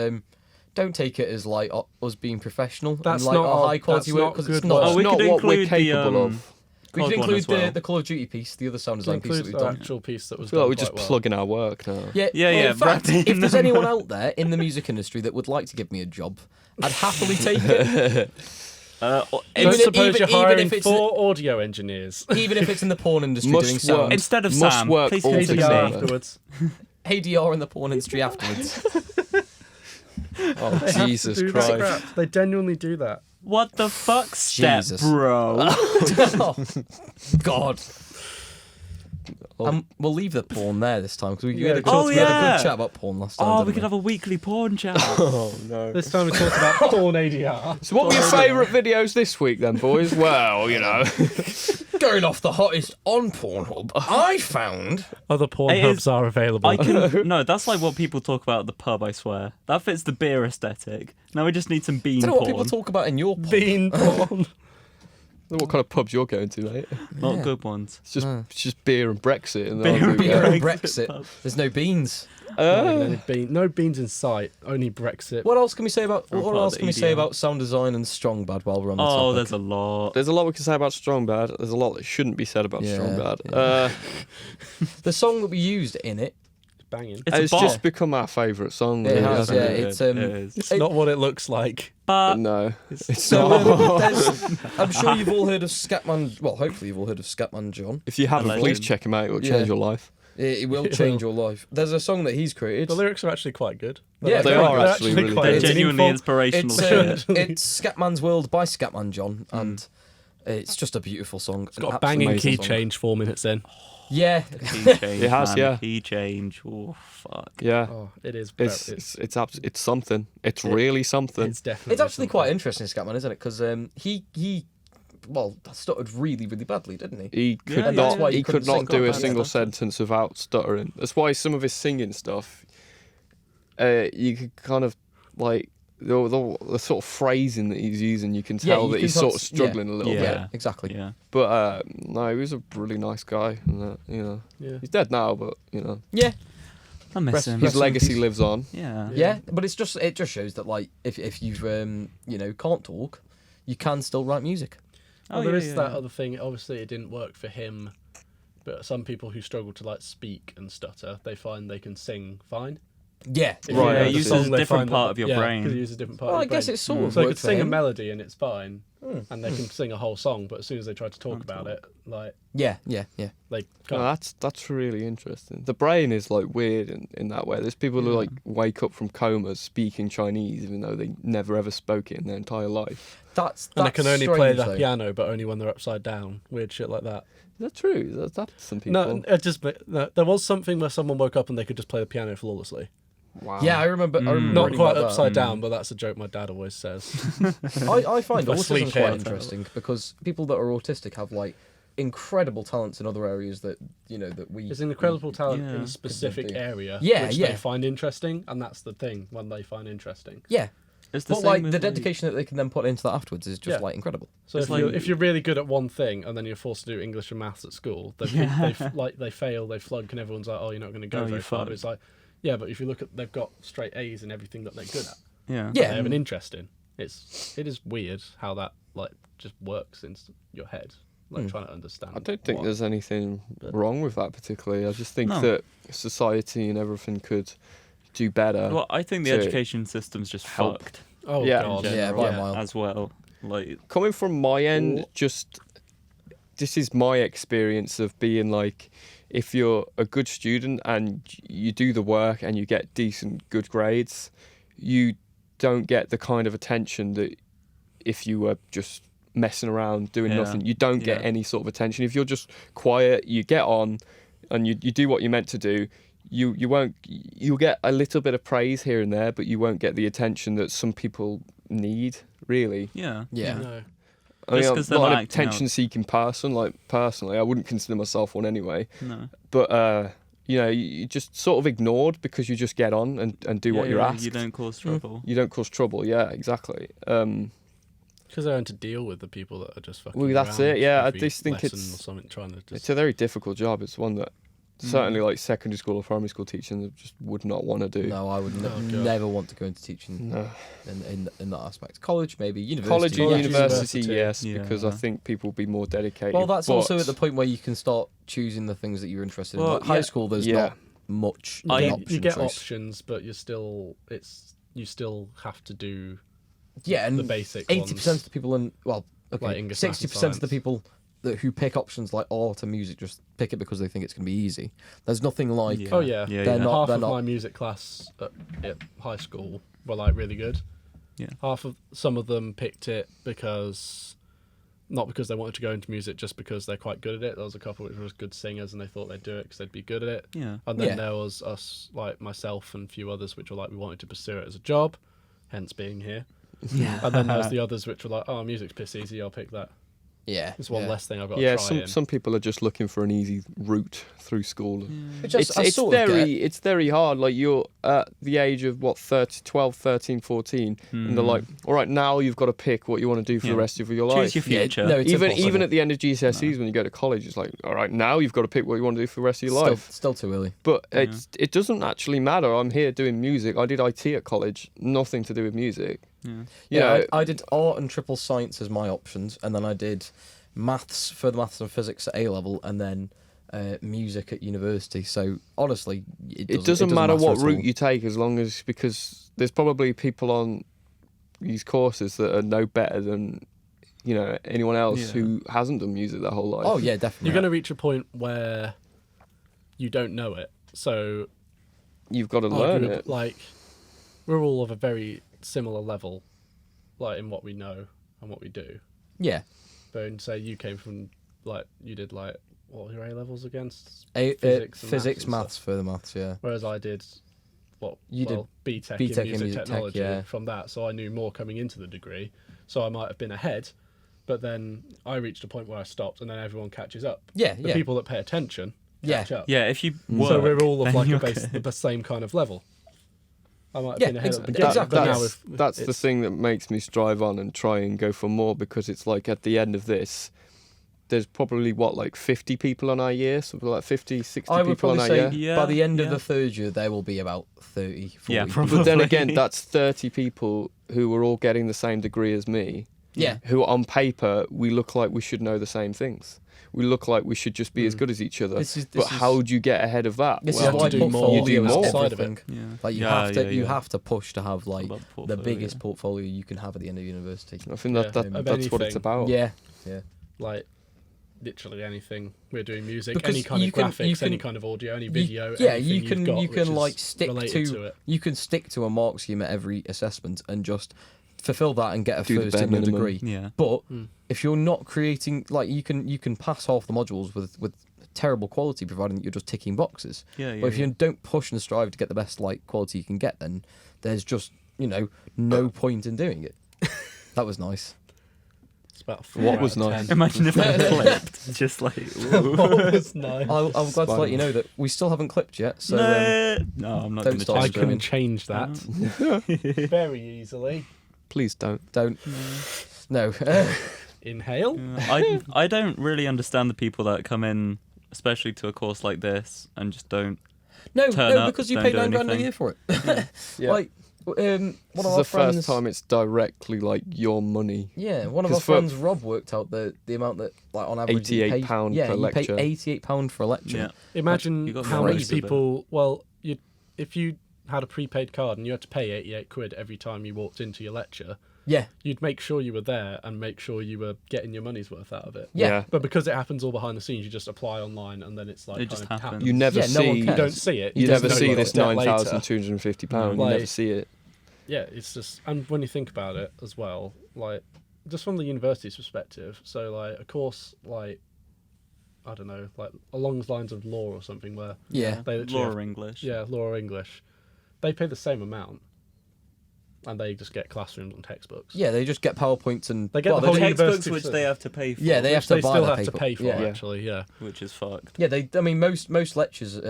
Don't take it as like us being professional That's and like not our our- high quality that's work not because good it's not. work. Oh, we not could what we're include the, capable of. We COD can one include as well. the Call of Duty piece, the other sound to design piece that include we've the done. actual piece that was I feel like done we're quite just well. plugging our work now. Yeah, Yeah, well, yeah, In fact, wrap it if in there's them. anyone out there in the music industry that would like to give me a job, I'd happily take it. Don't Even- suppose even- you're even hiring if it's- 4 audio engineers. Even if it's in the porn industry Must doing work. sound. Instead of Must Sam, work please all consider together. me. afterwards. ADR in the porn industry afterwards. Oh, They have to Jesus do that Christ. crap. They genuinely do that. What the fuck, step, Jesus. bro? Oh, God. Oh. We'll leave the porn there this time because we, Yeah, had a good. good- Oh, we had a yeah. good chat about porn last time. Oh, didn't we could have a weekly porn chat. Oh, no. This time we talked about porn ADR. So what were your favourite videos this week then, boys? Well, you know. Going off the hottest on Pornhub, I found. Other porn It hubs is- are available. I can no, that's like what people talk about at the pub. I swear that fits the beer aesthetic. Now we just need some bean I don't know what porn. people talk about in your porn. Bean porn. What kind of pubs you're going to, mate? Not Yeah. good ones. It's just beer and Brexit. And Beer and Beer and Brexit. Brexit. There's no beans. No beans in sight. Only Brexit. What else can we say about Or what part of else the can we say EDM. about sound design and Strongbad while we're on the Oh, topic? there's a lot. There's a lot we can say about Strongbad. There's a lot that shouldn't be said about Yeah, Strongbad. yeah. The song that we used in it. Banging. It's a just bop. become our favourite song. It really, has, hasn't yeah. it? It's It is. It's not what it looks like. But No, it's So not. I'm sure you've all heard of Scatman. Well, hopefully you've all heard of Scatman John. If you haven't, legend. please check him out. It will Yeah. change your life. It will It change will. your life. There's a song that he's created. The lyrics are actually quite good. Yeah, they they're are actually really quite good. they're genuinely meaningful. inspirational It's shit. it's Scatman's World by Scatman John, and it's just a beautiful song. It's got a banging key change 4 minutes in. Yeah, Key change, It has, man. yeah. Key change. Oh, fuck. Yeah, Oh, it is. it's something. It's really something. It's definitely. it's actually something. quite interesting, Scatman, isn't it? Because he stuttered really, really badly, didn't he? He could Yeah, not. that's why He you could couldn't not sing do a Scotland, single yeah. sentence without stuttering. That's why some of his singing stuff, you could kind of like the sort of phrasing that he's using. You can Yeah, tell you that can he's tell sort of it's- struggling a little Yeah. bit. Yeah, exactly. Yeah. But no, he was a really nice guy. And, Yeah. he's dead now, but Yeah, I miss Rest- him. his Rest in legacy peace. lives on. Yeah. yeah, but it just shows that like if you've can't talk, you can still write music. Well, Oh, there yeah, is yeah, that yeah. other thing. Obviously, it didn't work for him, but some people who struggle to like speak and stutter, they find they can sing fine. Yeah, If Right, you know it the uses song, a they different find part that- of your yeah, brain. because it uses a different part. Well, I of your guess brain. it sort of So they worked could for sing a him. melody and it's fine, and they can sing a whole song. But as soon as they try to talk about it, like Yeah. they Oh, can't. that's really interesting. The brain is like weird in that way. There's people who like wake up from comas speaking Chinese even though they never ever spoke it in their entire life. That's And they can only play strange, the though. piano, but only when they're upside down. Weird shit like that. Is that true? That's some people. No, there was something where someone woke up and they could just play the piano flawlessly. Wow. Yeah, I remember. I remember Not reading quite about that. upside down, but that's a joke my dad always says. I find My autism sleep quite aid. interesting because people that are autistic have like incredible talents in other areas that that we. It's an incredible talent in Yeah. a specific do. area, Yeah, which yeah. they find interesting, and that's the thing when they find interesting. Yeah, It's the but same like with, the dedication that they can then put into that afterwards is just Yeah. like incredible. So It's if you're really good at one thing and then you're forced to do English and maths at school, they fail, they flunk, and everyone's like, "Oh, you're not going to go Oh, very you far." But fucked. it's like, yeah, but if you look at, they've got straight A's in everything that they're good at. Yeah. Yeah. They have an interest in. It is weird how that like just works in your head, like trying to understand. I don't think what- there's anything wrong with that particularly. I just think No. that society and everything could do better. Well, I think the to education system's just help. fucked Oh Yeah. god, in Yeah, general by a mile. as well. Like, Coming from my end, Or- just this is my experience of being like, if you're a good student and you do the work and you get decent, good grades, you don't get the kind of attention that if you were just messing around doing Yeah. nothing, you don't get Yeah. any sort of attention. If you're just quiet, you get on and you do what you're meant to do, you'll get a little bit of praise here and there, but you won't get the attention that some people need, really. yeah. Yeah. No. I mean, Just I'm 'cause they're not not an acting out. attention-seeking person. Like personally, I wouldn't consider myself one anyway. No. But you just sort of ignored because you just get on and do what you're asked. You don't cause trouble. You don't cause trouble. Yeah, exactly. Because they're having to deal with the people that are just fucking. Well, that's around it, yeah, I every just think lesson it's- or something trying to It's just. a very difficult job. It's one that certainly like secondary school or primary school teaching just would not want to do. No, I would Oh, God. never want to go into teaching No. in that aspect. College, maybe. University. College and College, university, university. yes, because I Yeah. think people will be more dedicated. Well, that's also but- at the point where you can start choosing the things that you're interested in. Well, Like high yeah. school, there's Yeah. not much You get, option you get choice. options, but you still have to do Yeah, and the basic 80% ones. of the people in well, Like okay, English, maths, 60% and of the people who pick options like art and music just pick it because they think it's going to be easy. There's nothing like Yeah. Oh yeah, Yeah, They're yeah. not- half they're of not- my music class at high school were like really good. Yeah. Some of them picked it not because they wanted to go into music, just because they're quite good at it. There was a couple which were good singers and they thought they'd do it because they'd be good at it. Yeah. And then Yeah. there was us, like myself and a few others, which were like we wanted to pursue it as a job, hence being here. Yeah. And then there was the others which were like, oh, music's piss easy, I'll pick that. Yeah. It's one yeah. less thing I've got to Yeah, try in. some people are just looking for an easy route through school. Which I It's sort of very get. it's very hard. Like you're at the age of what 30, 12, 13, 14, and they're like, all right, now you've got to pick what you want to do for the Yeah. rest of your life. Choose your Yeah, future. no, it's even impossible. at the end of GCSEs when you go to college, it's like, all right, now you've got to pick what you want to do for the rest of your life. Still too early. But it doesn't actually matter. I'm here doing music. I did IT at college, nothing to do with music. You know, I did art and triple science as my options, and then I did further maths and physics at A level, and then music at university. So honestly, it doesn't matter what at route all. you take, as long as, because there's probably people on these courses that are no better than anyone else who hasn't done music their whole life. Oh yeah, definitely. You're going to reach a point where you don't know it. So You've got to learn it. like, we're all of a very similar level, like in what we know and what we do. Yeah. But say you came from you did what were your A levels against? Physics, Physics and maths, further maths. Yeah. Whereas I did did BTEC, BTEC in in music music tech, technology yeah. from that, so I knew more coming into the degree. So I might have been ahead, but then I reached a point where I stopped, and then everyone catches up. Yeah. The Yeah. people that pay attention catch up. Yeah, if you work, So we're all of then like you're the same kind of level. I might have Yeah, been ahead at the exactly. beginning, Exactly. but now That's the thing that makes me strive on and try and go for more, because it's like at the end of this, there's probably 50 people on our year, something like 50, 60 I would people on probably our say year. Yeah, by the end of yeah. the third year, there will be about 30, 40. Yeah, probably. But then again, that's 30 people who are all getting the same degree as me. Yeah. Who on paper, we look like we should know the same things. We look like we should just be as good as each other. This How do you get ahead of that? This Well, is why to do more, portfolio you do is more. Outside of it. everything. Yeah. Like you Yeah, have to, yeah, you yeah. have to push to have like About the portfolio, biggest yeah. portfolio you can have at the end of university. I think Yeah, that of that's what it's anything. about. Yeah, yeah. like literally anything we're doing, music, Because any kind you of can- graphics, you can- any kind of audio, any video. Yeah, anything you you've can got you can which like is stick related to, it. you can stick to a mark scheme at every assessment and just fulfill that and get a Do the first bare in the minimum. degree. Yeah. But if you're not creating, like you can pass half the modules with terrible quality, providing that you're just ticking boxes. Yeah, yeah, But if yeah. you don't push and strive to get the best like quality you can get, then there's just no point in doing it. That was nice. It's about What 4 was out of nice? 10. Imagine if that clipped, just like. ooh. What was nice? I'm glad to let you know that we still haven't clipped yet. So No, I'm not don't going to stop I change can screaming. change that very easily. Please don't. don't. No. Inhale. I don't really understand the people that come in, especially to a course like this, and just don't. No, Turn up, because you don't pay do £9 a anything. year for it. Yeah. Like, one This of is our the friends. first time it's directly like your money. Yeah, one of our 'Cause for- friends, Rob, worked out the amount that, like, on average, you pay- £88 yeah, per you lecture. pay £88 for a lecture. Yeah. Imagine You got how the many rest of it. people. Well, if you had a prepaid card and you had to pay 88 quid every time you walked into your lecture, Yeah, you'd make sure you were there and make sure you were getting your money's worth out of it. yeah. But because it happens all behind the scenes, you just apply online and then it's like It kind just of happens. You never Yeah, no one see. cares. You don't see it. You just never know see you've this got debt later. £9,250. You Like- never see it. Yeah, it's just, and when you think about it as well, like just from the university's perspective, so like a course like, I don't know, like along the lines of law or something, where Yeah. they literally Law have- or English. yeah, law or English, they pay the same amount, and they just get classrooms and textbooks. Yeah, they just get PowerPoints and... They get well, the whole they- university Textbooks which facility. they have to pay for. Yeah, they have Which to they buy still their have to paper. pay for, Yeah. actually, yeah. which is fucked. Yeah, I mean, most lectures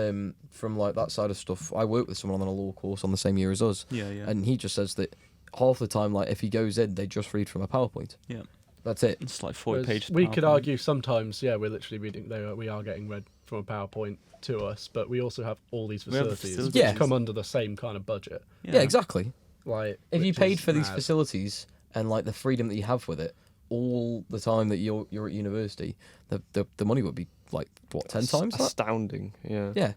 from like that side of stuff. I work with someone on a law course on the same year as us, Yeah, yeah. and he just says that half the time, like if he goes in, they just read from a PowerPoint. Yeah. That's it. It's like 40 Whereas pages. we could PowerPoint. argue sometimes, yeah, we're literally reading. We are getting read from a PowerPoint to us, but we also have all these We have the facilities, facilities. which Yeah. come under the same kind of budget. Yeah, exactly. Like, If you which paid is for these mad. facilities and like the freedom that you have with it all the time that you're at university, the money would be like what 10 times that? Astounding. Yeah. Yeah.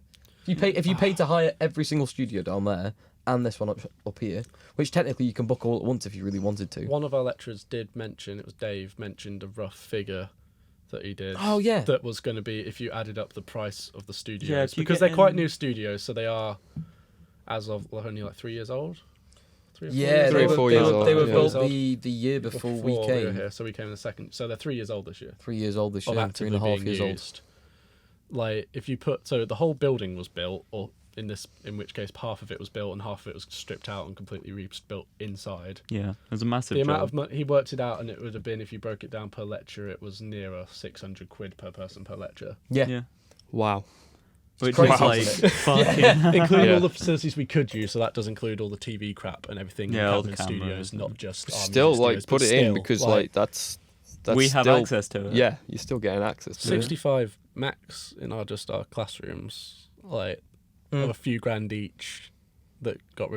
If you paid to hire every single studio down there and this one up here, which technically you can book all at once if you really wanted to. One of our lecturers did mention, it was Dave, mentioned a rough figure that he did. Oh, yeah. That was going to be if you added up the price of the studios. Yeah, if you because get they're quite in- new studios, so they are, as of only like 3 years old. 3 or 4 Yeah, years Three or old? 4 they years were, old, they were yeah. built the year before we were came. here, so we came in the second. So they're 3 years old this year. 3 years old this Of year, actively 3.5 being years old. used. Like if you put, so the whole building was built or in which case half of it was built and half of it was stripped out and completely rebuilt inside. Yeah, it was a massive The job. amount of money he worked it out, and it would have been, if you broke it down per lecture, it was nearer 600 quid per person per lecture, Yeah. Yeah. Wow. Which crazy, is like isn't it? fucking. including Yeah. all the facilities we could use. So that does include all the TV crap and everything. Yeah, all in the studios, cameras not just our Still, music like, studios, put but it in still, because, like, that's we have still, access to it. Yeah, you're still getting access to it. 65 max in our classrooms, like of a few grand each that got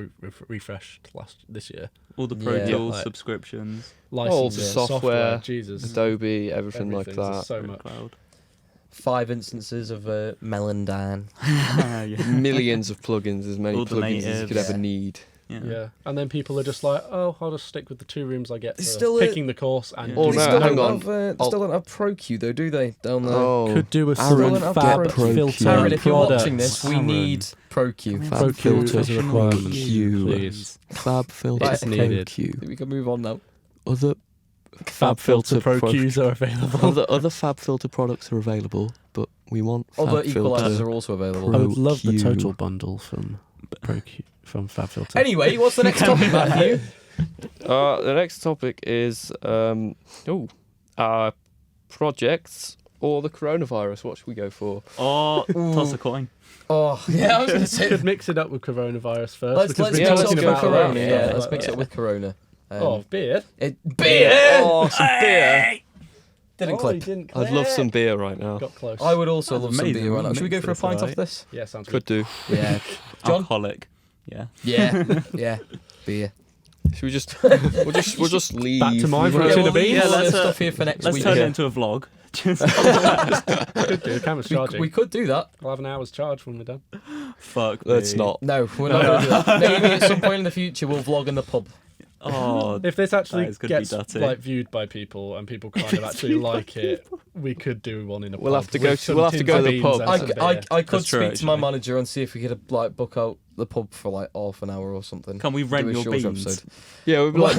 refreshed this year. All the Pro Yeah. Tools Like- subscriptions. Licenses, software, Jesus, Adobe, everything like everything's that. so much. Cloud. 5 instances of Melandan. Yeah. Millions of plugins, as many All the plugins as you could natives. ever need. Yeah, and then people are just like, oh, I'll just stick with the 2 rooms I get for It's still picking the course and Oh, They no, still, hang don't on. have, they still don't have ProQ though, do they? Down there. Oh, could do a Aaron, some get fab Pro filter Aaron, if you're product. watching this, we Aaron. need ProQ. Fab filter is a requirement, please. Fab filter It's needed. ProQ. We can move on now. Other Fab filter Pro Qs are available. other Fab filter products are available, but we want Fab Other filter. equalizers are also available. I would love the Pro Q. total bundle from from Fab filter. Anyway, what's the next topic, Matthew? The next topic is projects or the coronavirus. What should we go for? Or toss a coin. Oh, yeah, I was going to We say. could mix it up with coronavirus first. Let's because mix we're it up talking with about Corona. that. Yeah, let's mix it with Corona. Oh, beer. Beer! Oh, some beer. Didn't Oh, clip. you didn't I'd love clip. some beer right now. Got close. I would also love some amazing. beer right now. Should we go Mix for a this, pint off right? this? Yeah, sounds Could good. do. Yeah. John? Alcoholic. Yeah. Yeah. Yeah. Beer. Should we just? We'll just leave. Back to my We'll- version we'll of beans. leave Yeah, all let's, this stuff here for next Let's week. turn Yeah. it into a vlog. Could do. The camera's charging. We could do that. I'll have an hour's charge when we're done. Fuck. Let's me. not. No, we're not going to do that. Maybe at some point in the future we'll vlog in the pub. Oh, If this actually That is gonna be gets dirty. like viewed by people and people kind of actually like it, we could do one in a pub. We'll have to with go to- some we'll have to tins go of to the beans pub. and I, some I, beer. I could That's true, speak to my actually. manager and see if we could like book out the pub for like half an hour or something. Can we rent Do a your shorter beans? episode. Yeah, we'd be like,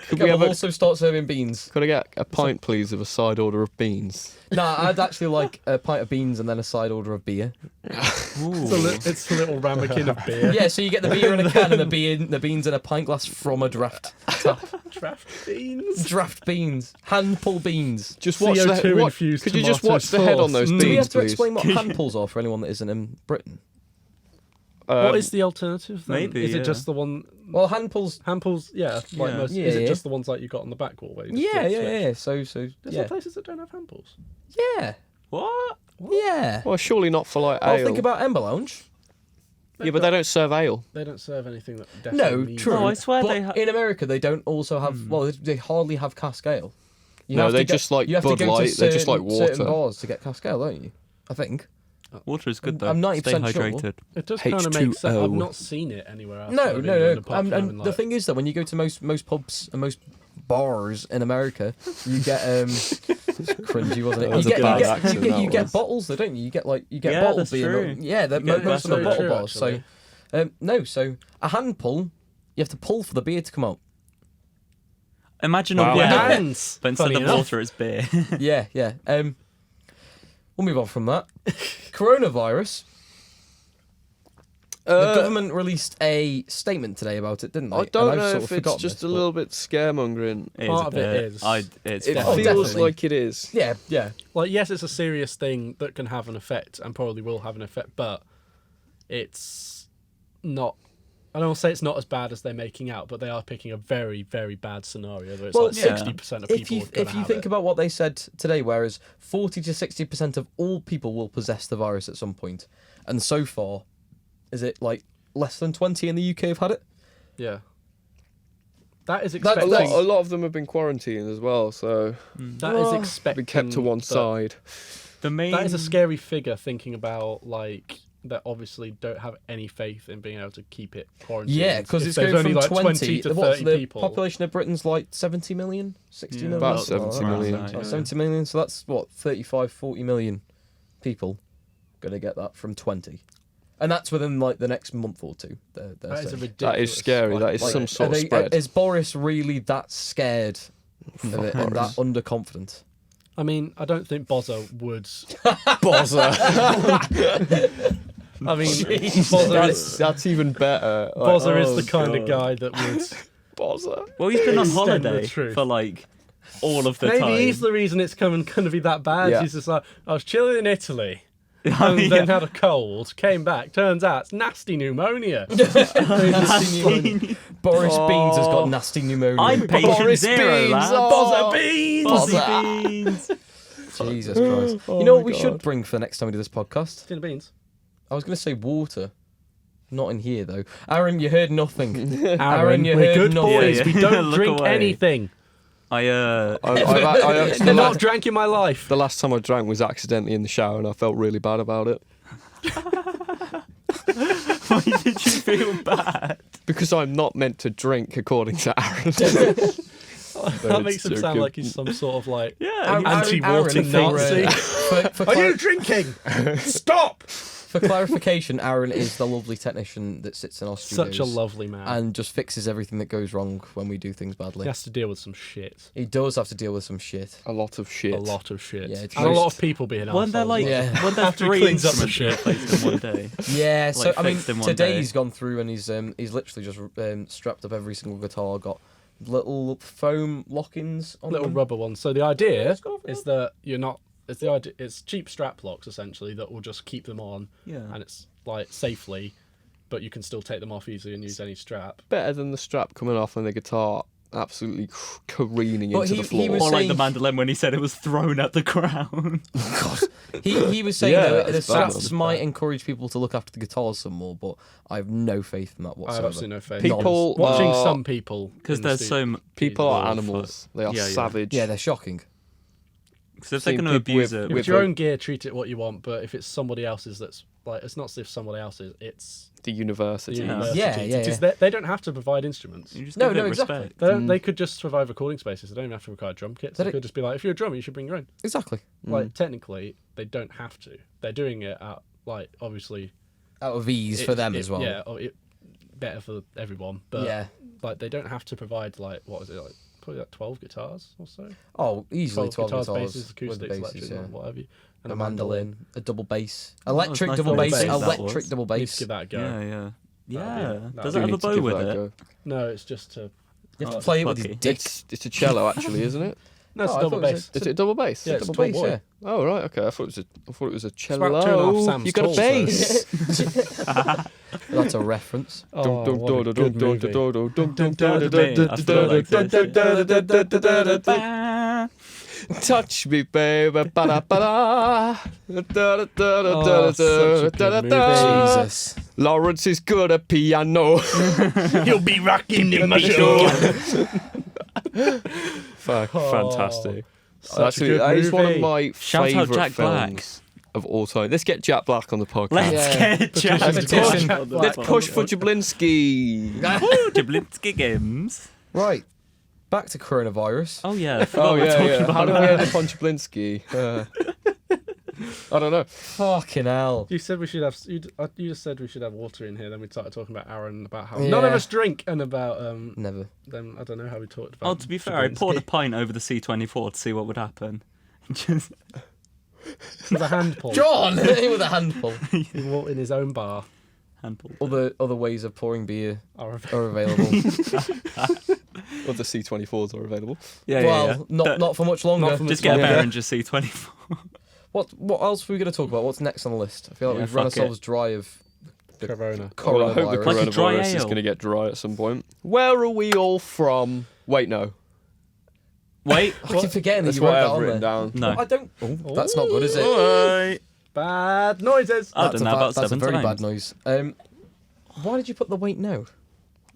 could we have we'll a, also start serving beans. could I get a pint, please, of a side order of beans? Nah, I'd actually like a pint of beans and then a side order of beer. It's a little ramekin of beer. Yeah, so you get the beer in a can and the beans in a pint glass from a draft tap. Draft beans. Draft beans, hand pull beans. Just watch CO2 the infused Could you just tomato watch the head on sauce. those Do we have beans, to please? explain what hand pulls are for anyone that isn't in Britain? What is the alternative? Then? Maybe, Is yeah. it just the one? Well, hand pulls. Hand pulls, yeah. Like Yeah. most, Yeah, is it yeah. just the ones like you got on the back wall? Where you just Yeah, flip yeah, switch? yeah. So There's yeah, some places that don't have hand pulls. yeah, What? yeah. Well, surely not for like Well, ale. think about Ember Lounge. Yeah, but they don't serve ale. They don't serve anything that No, definitely needs true. No, I swear but they in America they don't also have. Well, they hardly have cask ale. You No, have to they get- just like you have to Bud go to Light. They're just like certain water. bars to get cask ale, don't you? I think. Water is good though. I'm 90% Stay sure. hydrated. It does kind of make sense. H2O. I've not seen it anywhere else. No, I've been no, doing no. apart from having, And the like- thing is that when you go to most pubs and most bars in America, you get cringy, wasn't it? That was You a get, bad you get, accent, you get, that you get was. bottles, though, don't you? You get Yeah, bottled that's beer. true. Yeah, You get most of the so bottle true, bars. actually. So, no, so a hand pull, you have to pull for the beer to come out. Imagine Wow. a well, hands. but instead funny of enough. water, it's beer. Yeah, yeah. We'll move on from that. Coronavirus. The government released a statement today about it, didn't they? I don't And I've know sort of if it's forgotten just this, a but- little bit scaremongering. It Part a of it bit. is. It's It Oh, feels definitely. like it is. Yeah, yeah. Like, yes, it's a serious thing that can have an effect and probably will have an effect, but it's not. I don't want to say it's not as bad as they're making out, but they are picking a very, very bad scenario. Where it's Well, like yeah. 60% of If people you are gonna if you have think it. about what they said today, whereas 40 to 60% of all people will possess the virus at some point, and so far, is it like less than 20 in the UK have had it? Yeah. That is That- A expecting. lot of them have been quarantined as well, so That is Well, expecting. been kept to one that- side. the main. That is a scary figure. Thinking about like that, obviously don't have any faith in being able to keep it quarantined. Yeah, because If it's there's going only from like 20 to what's 30 the people. population of Britain's like 70 million, 60 Yeah, million, About something like 70 that. million. About About Yeah. 70 million, so that's what 35, 40 million people gonna get that from 20, and that's within like the next month or two. They're That is a saying. ridiculous. That is scary. That is like, some sort Are of they- spread. Is Boris really that scared of it and that Boris. underconfident? I mean, I don't think Bozo would. Bozza. I mean, Bozza is, That's even better. Like, Bozza is the kind of God. guy that would. Bozza. Well, he's been on Extend the holiday truth. for like all of the Maybe time. he's the reason it's going to be that bad. Yeah. He's just like, I was chilling in Italy. I And mean, then yeah. had a cold, came back, turns out it's nasty pneumonia. Nasty pneumonia. Boris Beans has got nasty pneumonia. I'm patient Boris zero, Beans, lad. oh. Bozza beans! Bozzy Beans. Jesus Christ. Oh You know what my we should God. bring for the next time we do this podcast? Tin of beans. I was going to say water. Not in here, though. Aaron, you heard nothing. Aaron, you we're heard good nothing. boys. Yeah, We yeah. don't Look drink away. anything. I I've the, not last, drank in my life. the last time I drank was accidentally in the shower, and I felt really bad about it Why did you feel bad? because I'm not meant to drink, according to Aaron. That makes him sound like he's some sort of like anti-water Nazi. For Are you drinking? Stop! For clarification, Aaron is the lovely technician that sits in our studios. Such a lovely man. And just fixes everything that goes wrong when we do things badly. He has to deal with some shit. He does have to deal with some shit. A lot of shit. A lot of shit. Yeah, it's and a lot most- of people being Weren't there arseholes. like Yeah. weren't there After he 3 cleans up the instruments shit. replaced in one day? Yeah, so Like, I mean, fixed in one today day. he's gone through and he's literally just strapped up every single guitar, got little foam lock-ins on Little them. rubber ones. So the idea Let's go for is it. that you're not. It's the idea. It's cheap strap locks essentially that will just keep them on, Yeah. and it's like safely, but you can still take them off easily and use any strap. Better than the strap coming off and the guitar absolutely careening But into he- the floor. he was Or like the saying- mandolin when he said it was thrown at the ground. He was saying Yeah, that the that's straps bad. might encourage people to look after the guitars some more, but I have no faith in that I have whatsoever. absolutely no faith. People watching are- some people Because in the there's stu- so much. People are Jesus. animals. They are Yeah, yeah. savage. Yeah, they're shocking. Because if they're Seen going to people abuse with- it, If with it's your a- own gear, treat it what you want. But if it's somebody else's, that's like it's not as if somebody else's. It's The university. the Yeah. university. Yeah, yeah, It is yeah. they don't have to provide instruments. you just No, give no, it exactly. respect. They, don't, they could just provide recording spaces. They don't even have to require drum kits. They They don't- could just be like, if you're a drummer, you should bring your own. Exactly. Like technically, they don't have to. They're doing it at like obviously Out of ease for them as well. Yeah, better for everyone. But Yeah. like they don't have to provide like what was it like probably like 12 guitars or so. Oh, easily 12 guitars, basses, with the acoustics, basses, electric, yeah. what have you, and A mandolin, a double bass, that electric was nice double little bass, bass, that electric was. double Need to bass. give that a go. Yeah, yeah. That'd Yeah. be- Does that'd it Do have need a to bow give with that a it? go. No, it's just to. You have to play it with plucky. your dick. It's a cello, actually, isn't it? No, it's Oh, I a double thought it was bass. Is it a double bass? Yeah, it's double a bass, tall boy. yeah. Oh right, okay. I thought it was a cello. about 2.5 Sam's You got tall, a so- bass. That's a reference. Oh, what a good movie. Touch me, baby. Ba-da-ba-da. Oh, such a good movie. Jesus. Lawrence is good at piano. You'll be rocking in my show. Fantastic. Such a Actually, good that is one of movie. my Shout out favourite Jack Black. films of all time. Let's get Jack Black on the podcast. Let's Yeah. get Jack Petition. Black on the Let's podcast. push for Jablinski. Woo, Jablinski Games. Right. Back to coronavirus. Oh yeah, I forgot Oh we were yeah, talking yeah. How about do we that. end up on Jablinski? I don't know. Fucking hell. You said we should have. You just said we should have water in here. Then we started talking about Aaron, about how Yeah. none of us drink, and about Never. Then I don't know how we talked about. Oh, to be fair, I poured a pint over the C24 to see what would happen. Just with a hand pull. John! With a handful. He walked in his own bar. handful. Other ways of pouring beer Are are available. Other C24s are available. Yeah, well, yeah, yeah. not for much longer. Not for much Just get a Yeah. Behringer C24. What else are we going to talk about? What's next on the list? I feel like Yeah, we've run fuck it. ourselves dry of Corona. Well, I hope the coronavirus. Like a dry coronavirus is ale. going to get dry at some point. Where are we all from? Wait, no. Wait. I keep forgetting that That's you wrote what that I've on written there. down. No. I don't. Oh, that's not good, is it? Alright. Bad noises. I've That's done a that about that's a 7 very times. bad noise. Why did you put the wait no?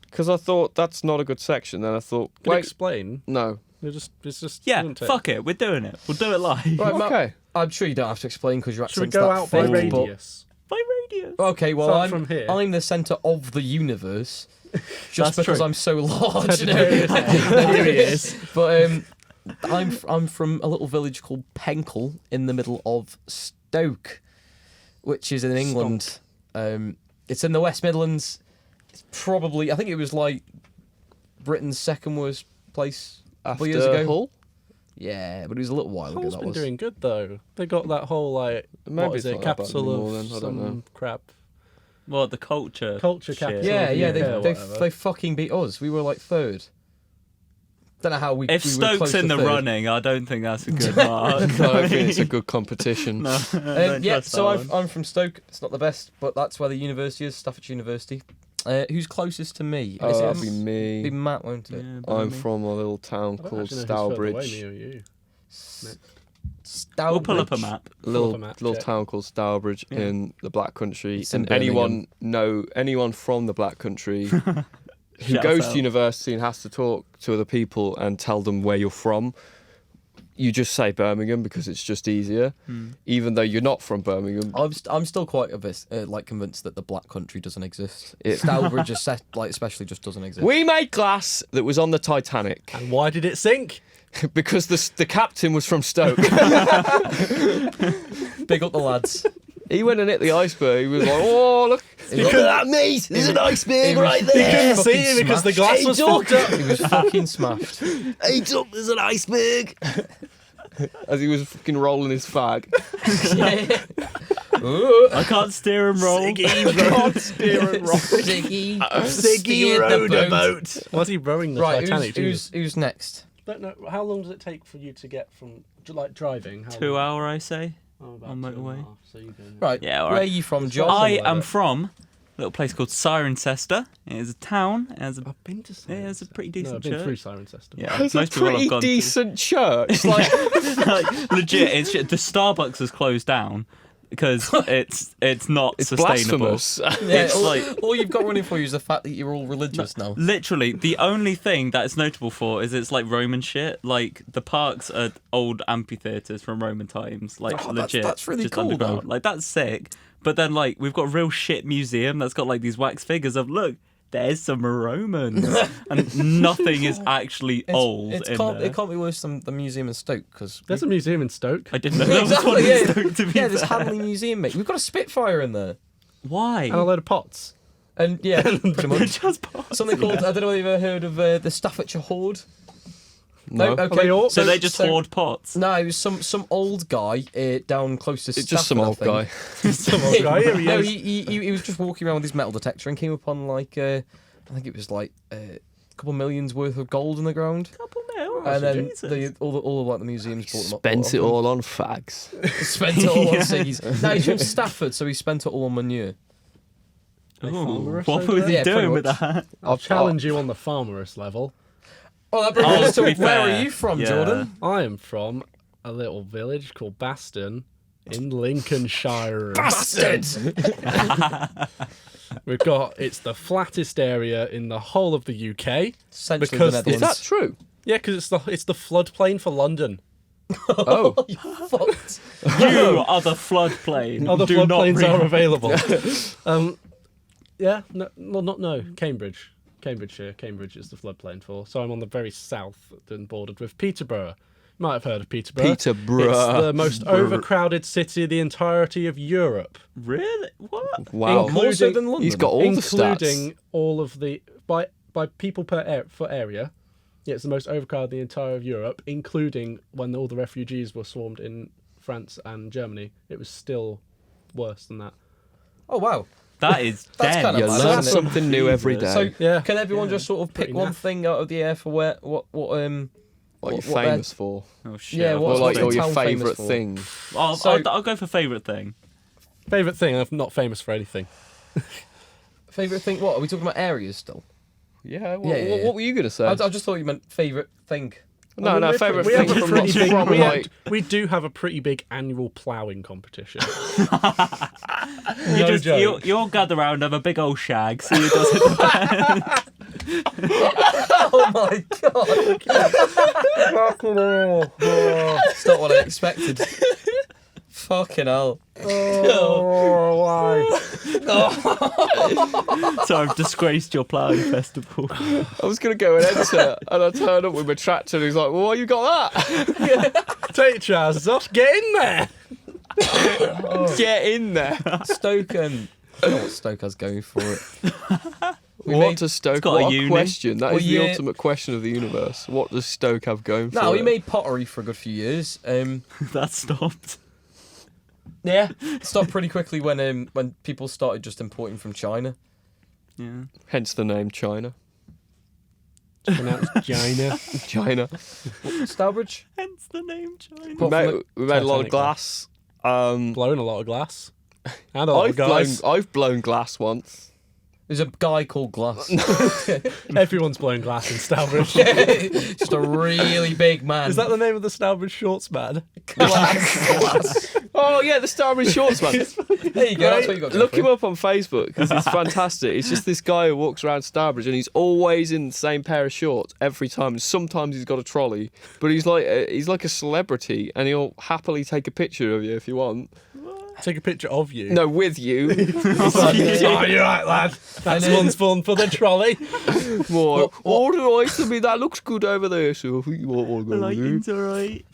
Because I thought that's not a good section. Then I thought, Can you wait, explain? no. It's just. Yeah, isn't it? fuck it. We're doing it. We'll do it live. Right, Matt, Okay. I'm sure you don't have to explain because your Should we accent's go that out by thick, but- radius? By radio. Okay, well, Start from here. I'm the centre of the universe, just That's because true. I'm so large. you know? Here he is. But I'm from a little village called Penkle in the middle of Stoke, which is in England. It's in the West Midlands. It's probably, I think it was like Britain's second worst place a couple years After ago. Hull? Yeah, but it was a little while ago. Hull's That been was. doing good though. They got that whole like Maybe what is it's it? not that bad Capital anymore of then, I don't some know. crap. What, the culture? Culture shit? capital. Yeah, yeah, Yeah, they whatever. they fucking beat us. We were like third. Don't know how we. If we were close Stoke's to in the third. running, I don't think that's a good mark. I don't think it's a good competition. No, don't Yeah, trust so that one. I'm from Stoke. It's not the best, but that's where the university is, Staffordshire University. Who's closest to me? Oh, that'd be me. Be Matt, won't it? Yeah, I'm Burnley. from a little town I don't called actually know who's further away, Stourbridge. me or you. Stourbridge. We'll pull up a map. Little Pull up a map, little check. town called Stourbridge Yeah. in the Black Country. It's in And anyone Birmingham. anyone from the Black Country who Shout goes out. to university and has to talk to other people and tell them where you're from, you just say Birmingham because it's just easier, even though you're not from Birmingham. I'm still quite a bit like convinced that the Black Country doesn't exist. It- Stourbridge is like especially just doesn't exist. We made glass that was on the Titanic And why did it sink? because the captain was from Stoke. Big up the lads. He went and hit the iceberg. He was like, "Oh, look at that, mate! There's an iceberg right He there." couldn't see it because the glass was fucked up. He was fucking smashed. Hey, up, there's an iceberg. As he was fucking rolling his fag. I can't steer and roll. Can't steer and roll. Ziggy. Ziggy rowed a boat. Was he rowing the Right, Titanic? who's next? Don't know. How long does it take for you to get from like driving? How 2 long? hour, I say. Oh, about on 2.5, motorway. So you go. Right, Yeah, all where right. are you from, John? I like am that. from a little place called Cirencester. It is a town. It has a, I've been to. yeah, it's a pretty decent No, I've been church. through Cirencester. Yeah, It's most a people have pretty gone to. decent church. Like, Like, legit, it's the Starbucks has closed down because it's not it's sustainable. blasphemous. Yeah, It's all, like- all you've got running for you is the fact that you're all religious now. Literally, the only thing that it's notable for is it's like Roman shit. Like the parks are old amphitheaters from Roman times. Like Oh, that's- legit, that's really just cool, underground. though. Like that's sick. But then like we've got a real shit museum that's got like these wax figures of look. There's some Romans, and nothing is actually old in there. It can't be worse than the museum in Stoke because There's a museum in Stoke. I didn't know there was one exactly, in yeah, Stoke, to be yeah. There's fair. Hanley Museum, mate. We've got a Spitfire in there, Why? And a load of pots. and yeah, pretty much Just parts. something called I don't know if you've ever heard of the Staffordshire Hoard. No. okay. Are they all- So they just hoard pots. No, it was some old guy down close to. It's just some Stafford, old I guy. think. Some old guy. Here he No, is. he was just walking around with his metal detector and came upon like I think it was like a couple millions worth of gold in the ground, Couple mil. and then Jesus. all of like the museums bought them up. Spent it all on fags. Spent it all on Yeah. ciggies. No, he's from Stafford, so he spent it all on manure. Ooh, farmerist what over was he there? Yeah, doing pretty with much. that? I'll challenge you on the farmerist level. Oh, that brings Oh, us to to be where fair, are you from, yeah. Jordan? I am from a little village called Baston in Lincolnshire. Bastards! We've got it's the flattest area in the whole of the UK. Essentially Because the it's Is Netherlands. that true? Yeah, because it's the floodplain for London. Oh, Fucked. You are the floodplain. Other Do not floodplains read- are available. Yeah, no, Cambridge. Cambridge is the floodplain for. So I'm on the very south and bordered with Peterborough. You might have heard of Peterborough. Peterborough. It's the most overcrowded city in the entirety of Europe. Really? What? wow. More so Including- than London. He's got all the stats. including all of the by people per area. Yeah, it's the most overcrowded in the entire of Europe, including when all the refugees were swarmed in France and Germany. It was still worse than that. Oh wow. That is That's dead. kind You of learn isn't it? something new every Jesus. day. So Yeah. can everyone Yeah. just sort of pick Pretty one naff. thing out of the air for what What you're what famous for. Oh shit. Yeah, I've what's Or got like your or your town famous favourite for? thing. I'll go for favourite thing. Favorite thing? I'm not famous for anything. Favorite thing? What are we talking about? Areas still? Yeah, Yeah. what were you going to say? I just thought you meant favorite thing. No, no, favourite We thing have a from pretty big. from like We do have a pretty big annual ploughing competition. You joke. you all gather around, have a big old shag, see who does it the best. Oh my god! It's not what I expected. Fucking hell. Oh, why? So I've disgraced your ploughing festival. I was going to go and enter, and I turned up with my tractor, and he's like, "Well, why you got that? Take your trousers off. Get in there. Get in there." Stoke I don't know what Stoke has going for it. What does Stoke? got a What a uni. question! That Well, is the yeah. ultimate question of the universe. What does Stoke have going for No, it? he made pottery for a good few years. That stopped. Yeah, stopped pretty quickly when people started just importing from China. Yeah. Hence the name China. Pronounced China. China. Stourbridge? Hence the name China. We Apart from made a lot of Titanic glass. Blown a lot of glass. And a lot of guys. I've blown glass once. There's a guy called Glass. Everyone's blown glass in Stourbridge. Just a really big man. Is that the name of the Stourbridge Shorts man? Glass? Oh yeah, the Stourbridge Shorts man. There you go. That's what you got. to go Look for. him up on Facebook because it's fantastic. It's just this guy who walks around Stourbridge and he's always in the same pair of shorts every time. And sometimes he's got a trolley, but he's like a celebrity and he'll happily take a picture of you if you want. Take a picture of you. No, with you. Oh, you're right, lad. That's one's fun for the trolley. More. Alright, to me that looks good over there. So if you want to go Lighting's alright.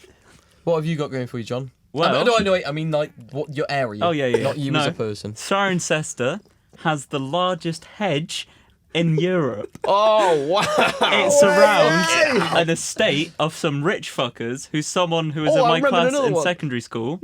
What have you got going for you, John? Well, I mean, like, what your area. Oh, yeah. Not you No. as a person. Cirencester has the largest hedge in Europe. Oh wow! It surrounds an estate of some rich fuckers who someone who was Oh, in I my remember class another in one. secondary school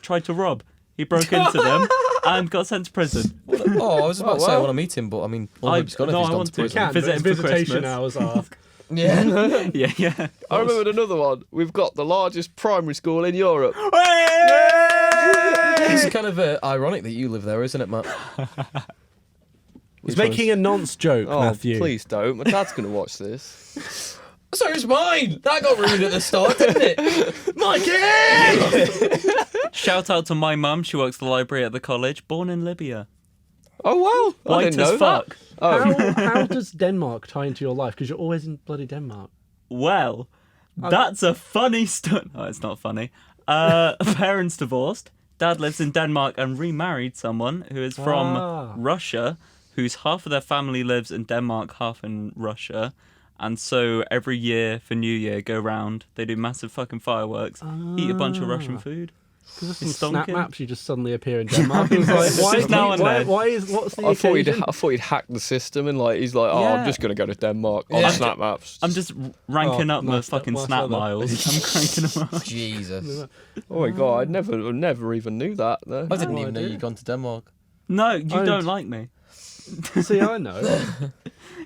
tried to rob. He broke into them and got sent to prison. Oh, I was about to say I wow. want to meet him, but I mean, I- all hope's gone if no, he's I gone want to to. prison. Can, Visit but him for visitation Christmas. hours are. Yeah. Yeah. I remembered another one. We've got the largest primary school in Europe. It's kind of ironic that you live there, isn't it, Matt? He's making a nonce joke, Oh, Matthew. please don't. My dad's going to watch this. So is mine. That got ruined at the start, didn't it? Mikey! Shout out to my mum. She works the library at the college. Born in Libya. Oh, wow. I White didn't as know fuck. that. Oh, How does Denmark tie into your life? Because you're always in bloody Denmark. Well, that's a funny story. No, it's not funny. Parents divorced. Dad lives in Denmark and remarried someone who is from Russia, whose half of their family lives in Denmark, half in Russia. And so every year for New Year, go round, they do massive fucking fireworks, eat a bunch of Russian food. Because of some It's snap stonking. maps, you just suddenly appear in Denmark. It was like, why, Just now and then. what's the I thought occasion? he'd hacked the system and like he's like, oh, I'm Yeah. just going to go to Denmark on Yeah. Snap Maps. I'm just ranking Oh, up my nice, fucking nice snap weather. miles. I'm cranking them up. Jesus. Oh my god, I never even knew that. No. I didn't No even know idea. you'd gone to Denmark. No, you Oh, don't like me. See, I know.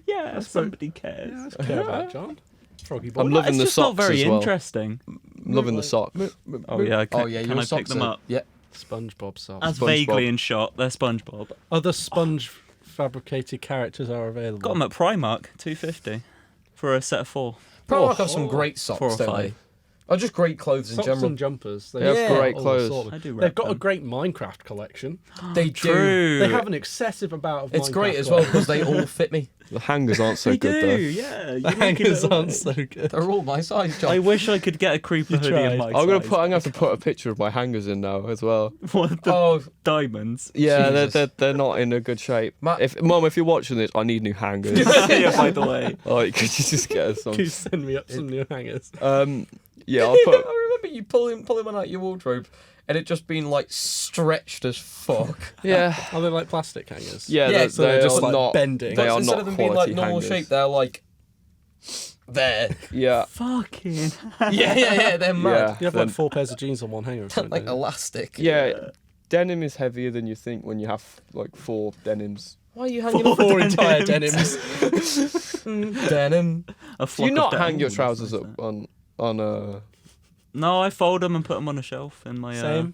Yeah, somebody cares. Yeah, I care about John. Froggy boy. I'm loving It's the just not socks very as well. interesting. I'm loving the socks. Oh yeah, can your I pick socks them are- up? Yeah. SpongeBob socks. As SpongeBob. vaguely in shot, they're SpongeBob. Other sponge fabricated characters are available. Got them at Primark, $2.50 for a set of 4. Primark have some great socks, 4 or don't 5. they? Or just great clothes in Socks general. and jumpers. They have Yeah. great all clothes. sorts of- I do They've rep got a them. great Minecraft collection. They do. True. They have an excessive amount of It's Minecraft great as well clothes. because they all fit me. The hangers aren't so They good do, though. yeah. You Hangers aren't so good. They're all my size, John. I wish I could get a creeper You hoodie tried. of my I'm gonna size. put. I'm gonna have to put a picture of my hangers in now as well. What, the Oh, diamonds? Yeah, Jesus. they're not in a good shape. Ma- Mum, if you're watching this, I need new hangers. Yeah, by the way. Like, could you just get us some? Can you send me up some new hangers? Yeah, I'll put. I remember you pulling one out of your wardrobe and it just being like stretched as fuck. Yeah, Are they like plastic hangers? yeah. Yeah, They're, so they're they just are like not bending. They are Instead not of them being like quality normal hangers. shape, they're like there. Yeah, Fucking. Yeah, they're yeah. mad. You have Then- like 4 pairs of jeans on one hanger or something. Like don't you? elastic. yeah. Denim is heavier than you think when you have like 4 denims. Why are you hanging Four up 4 entire denims. denims. denim? A Do flock you of not denim. hang your That's trousers nice, up that. on No, I fold them and put them on a shelf in my Same.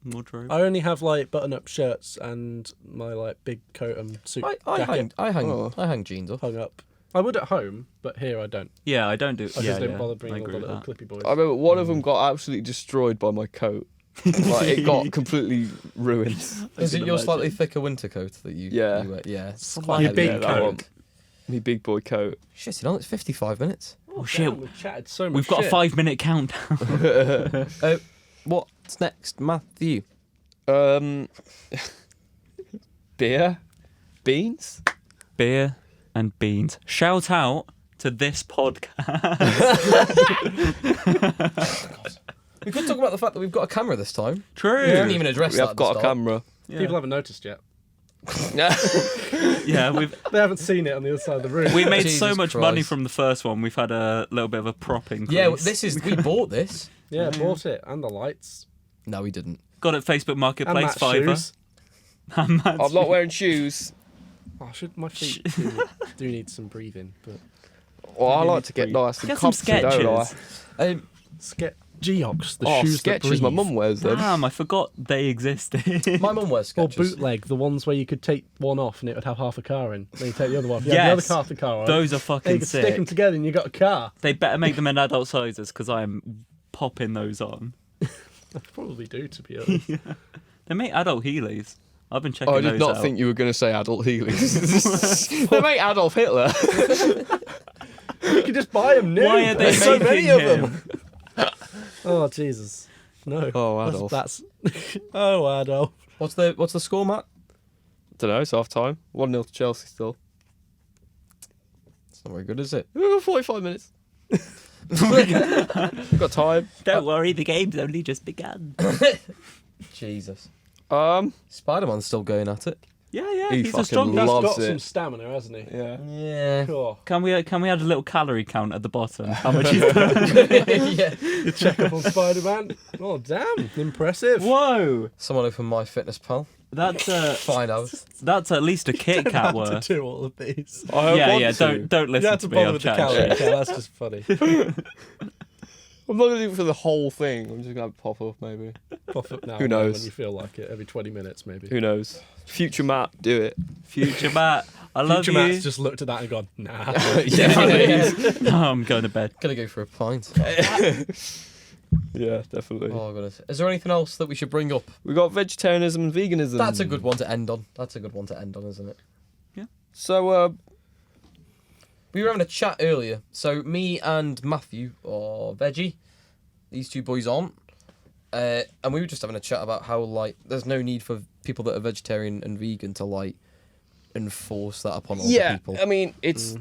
wardrobe. I only have like button-up shirts and my like big coat and suit I jacket Oh. hang jeans up. hung up. I would at home, but here I don't. Yeah, I don't do. I yeah, just don't yeah, bother I bringing all agree the with little that. clippy boys. I remember one of them got absolutely destroyed by my coat. Like it got completely ruined. Is can it your slightly imagine. thicker winter coat that you? Yeah. You wear? Yeah. It's Slightly quite Your heavy. big Yeah, that coat. one. Me big boy coat. Shit, you know, it's 55 minutes. Oh shit, Damn, we've chatted so much we've got a shit. 5-minute countdown. What's next, Matthew? Beer, beans. Beer and beans. Shout out to this podcast. We could talk about the fact that we've got a camera this time. True. We didn't even address We that. have got a camera. Yeah. People haven't noticed yet. Yeah, They haven't seen it on the other side of the room. we made so Jesus much money Christ. from the first one. We've had a little bit of a prop increase. Yeah, we bought this. Yeah, bought it and the lights. No, we didn't. Got it Facebook And Marketplace, Matt's Fiverr. shoes. And Matt's I'm not wearing shoes. Oh, my feet do need some breathing, but Well, I You like need to to get breathe. nice and Get some comfy, don't I? Skechers. Geox, the Oh, shoes that Skechers, my breathe. mum wears them. Damn, I forgot they existed. My mum wears Or Skechers. bootleg, the ones where you could take one off and it would have half a car in. Then you take the other one. Yeah, the other Yes, half the car on. Those are Then you fucking could stick them sick. together and you got a car. They better make them in adult sizes because I am popping those on. I probably do, to be honest. They make adult Heelys. I've been checking I those did not out. think you were going to say adult Heelys. They make Adolf Hitler. You can just buy them new. Why are they There's so making many of him? them. Oh Jesus! No. Oh, That's- Adolf. That's. Oh, Adolf. What's the score, Matt? Don't know, it's half time. 1-0 to Chelsea still. It's not very good, is it? 45 minutes. We've got time. Don't worry, the game's only just begun. Jesus. Um, Spider-Man's still going at it. Yeah, He he's a fucking strong He's guy. loves got it. some stamina, hasn't he? yeah. Yeah. Cool. Can we add a little calorie count at the bottom? How much he's Yeah. You check up on Spider-Man. Oh, damn! Impressive. Whoa! Someone open MyFitnessPal. That's Find out. that's at least a Kit Kat Have to worth. do all of these. I Yeah, want yeah. to. Don't You listen have to to me. bother I'm with the calorie chatting. count. That's just funny. I'm not going to do it for the whole thing. I'm just going to pop up, maybe. Pop up now. Who and then knows? When you feel like it, every 20 minutes maybe. Who knows? Future Matt, do it. Future Matt, I love Future you. Matt's just looked at that and gone, nah. Yeah, I'm going to bed. Gonna go for a pint. yeah, definitely. Oh goodness. Is there anything else that we should bring up? We got vegetarianism and veganism. That's a good one to end on. Isn't it? So, We were having a chat earlier. So me and Matthew, or Veggie, these two boys aren't. And we were just having a chat about how like there's no need for people that are vegetarian and vegan to like enforce that upon other yeah, people. I mean, it's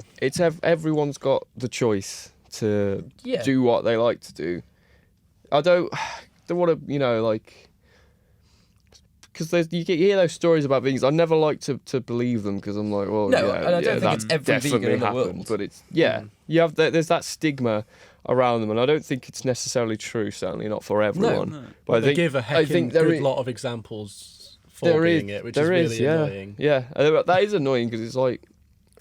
everyone's got the choice to Yeah. do what they like to do. I don't want to, like, because you hear those stories about vegans. I never like to believe them because I'm like, well, No, yeah, and I don't think that it's every vegan definitely in the happened, world. but it's you have there's that stigma around them, and I don't think it's necessarily true. Certainly not for everyone. No. But They give a hecking there good is- lot of examples for there being is, it, which there is really yeah, annoying. yeah. That is annoying because it's like,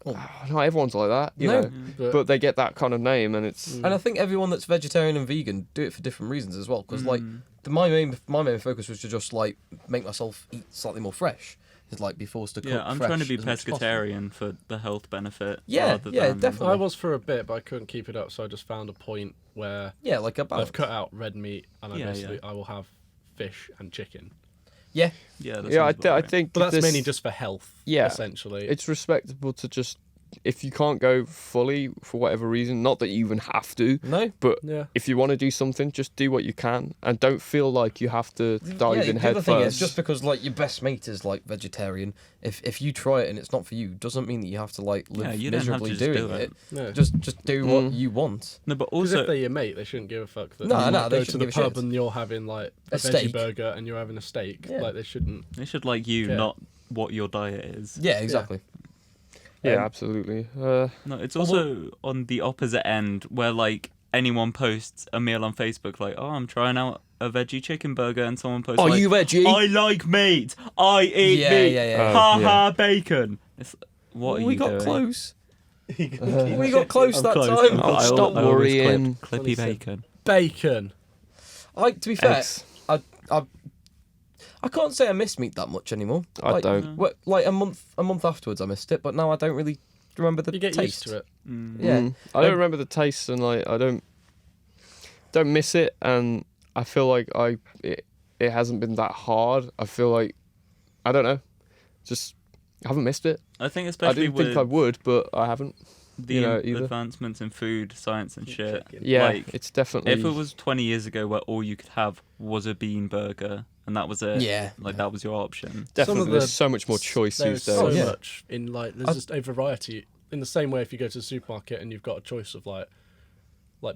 not everyone's like that, you No. know. But they get that kind of name, and it's And I think everyone that's vegetarian and vegan do it for different reasons as well. Because like my main focus was to just like make myself eat slightly more fresh. Is like be forced to cook. Yeah, I'm fresh trying to be as much as possible. pescatarian for the health benefit. Yeah, rather yeah, than, definitely. I was for a bit, but I couldn't keep it up, so I just found a point where Yeah, like a I've balance. cut out red meat and I Yeah, basically I will have fish and chicken. Yeah, Yeah, that yeah. sounds about I right. think But that's this- mainly just for health, Yeah. essentially. it's respectable to just, if you can't go fully for whatever reason, not that you even have to, no. but Yeah. if you want to do something, just do what you can and don't feel like you have to dive Yeah, in the head other thing is first. just because like your best mate is like vegetarian, if you try it and it's not for you, doesn't mean that you have to like Yeah, live you don't have to miserably just doing do it. it. No. Just do what you want. No, but Because also if they're your mate, they shouldn't give a fuck that No, you no, might they go to shouldn't the give a pub shit. and you're having like a A veggie steak. burger and you're having a steak. Yeah. Like they shouldn't. they should like you, Yeah. not what your diet is. Yeah, exactly. yeah, Um, absolutely. No, it's also on the opposite end where like anyone posts a meal on Facebook like, oh, I'm trying out a veggie chicken burger, and someone posts, Are like, you veggie? I like meat. I eat Yeah, meat. yeah, yeah. Ha Yeah. ha bacon. It's, what are we you got doing? close. We got close I'm that close. time. Oh, I stop always worrying. clip Funny Clippy said- bacon. Bacon. To be fair, Eggs. I can't say I miss meat that much anymore. I Like, don't. Like a month afterwards, I missed it, but now I don't really remember the You get taste. used to it. Yeah, I don't remember the taste, and like I don't miss it, and I feel like it hasn't been that hard. I feel like I don't know, just I haven't missed it. I think I especially didn't with think I would, but I haven't. the you know, either. advancements in food, science and shit. Chicken. Yeah, Like, it's definitely. if it was 20 years ago where all you could have was a bean burger and that was it, Yeah. like that was your option. definitely, some of there's the- so much more choice There's these days. so yeah. much in like there's just a variety. In the same way, if you go to the supermarket and you've got a choice of like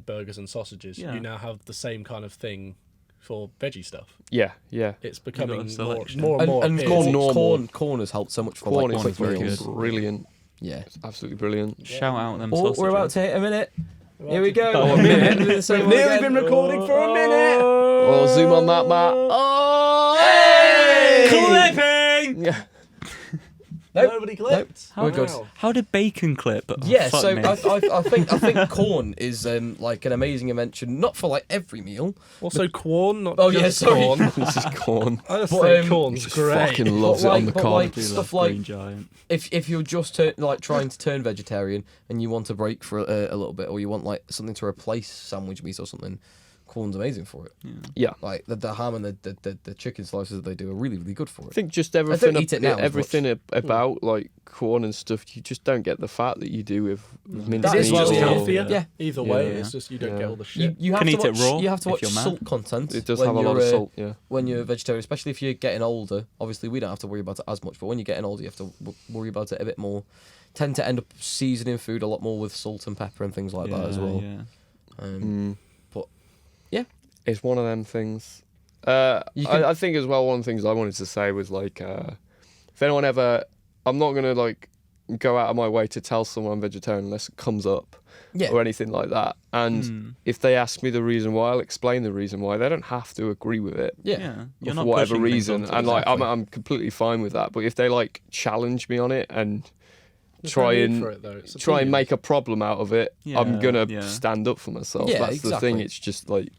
burgers and sausages, Yeah. you now have the same kind of thing for veggie stuff. Yeah, yeah. It's got becoming a more selection. and more and appealing. more normal. corn has helped so much for Corn like is quick very meals. good. brilliant. Yeah. It's absolutely brilliant. Shout out them Oh, sausages. we're about to hit a minute. Here we go. Oh, a minute. We've We've nearly been recording for a minute. Oh, zoom on that, Matt. Oh, Clipping! Yeah. Nope. Nobody clipped. We're good. Wow. How did bacon clip? Oh, Yeah, fuck so me. I think corn is like an amazing invention, not for like every meal. Also, corn, not Oh, yeah, just sorry. corn. This is corn. I just But, say corn's Just great. fucking loves it on the but cod. like I do stuff love like Green Giant. if you're just trying to turn vegetarian and you want a break for a little bit, or you want like something to replace sandwich meat or something, corn's amazing for it. Yeah. Like the ham and the chicken slices that they do are really good for I it. think just everything, eat it now as everything about like corn and stuff, you just don't get the fat that you do with minced That It is is meat. just well, or- healthier. yeah. Either Yeah. way, it's just you don't Yeah. get all the shit. You have Can to eat it watch, raw You have to if watch you're mad. salt content. It does when have a lot of you're, salt. Yeah. When you're vegetarian, especially if you're getting older. Obviously, we don't have to worry about it as much, but when you're getting older, you have to worry about it a bit more. Tend to end up seasoning food a lot more with salt and pepper and things like that as well. Yeah. But yeah, It's one of them things. You can- I think as well, one of the things I wanted to say was like, if anyone ever, I'm not gonna like go out of my way to tell someone I'm vegetarian unless it comes up yeah, or anything like that. And if they ask me the reason why, I'll explain the reason why. They don't have to agree with it. yeah. Yeah. You're for not whatever pushing things reason, onto and them. like Exactly. I'm completely fine with that. But if they like challenge me on it and There's try no need and for it, though. It's try and opinion. make a problem out of it, I'm Yeah, gonna yeah. stand up for myself. Yeah, That's the thing. exactly. It's just like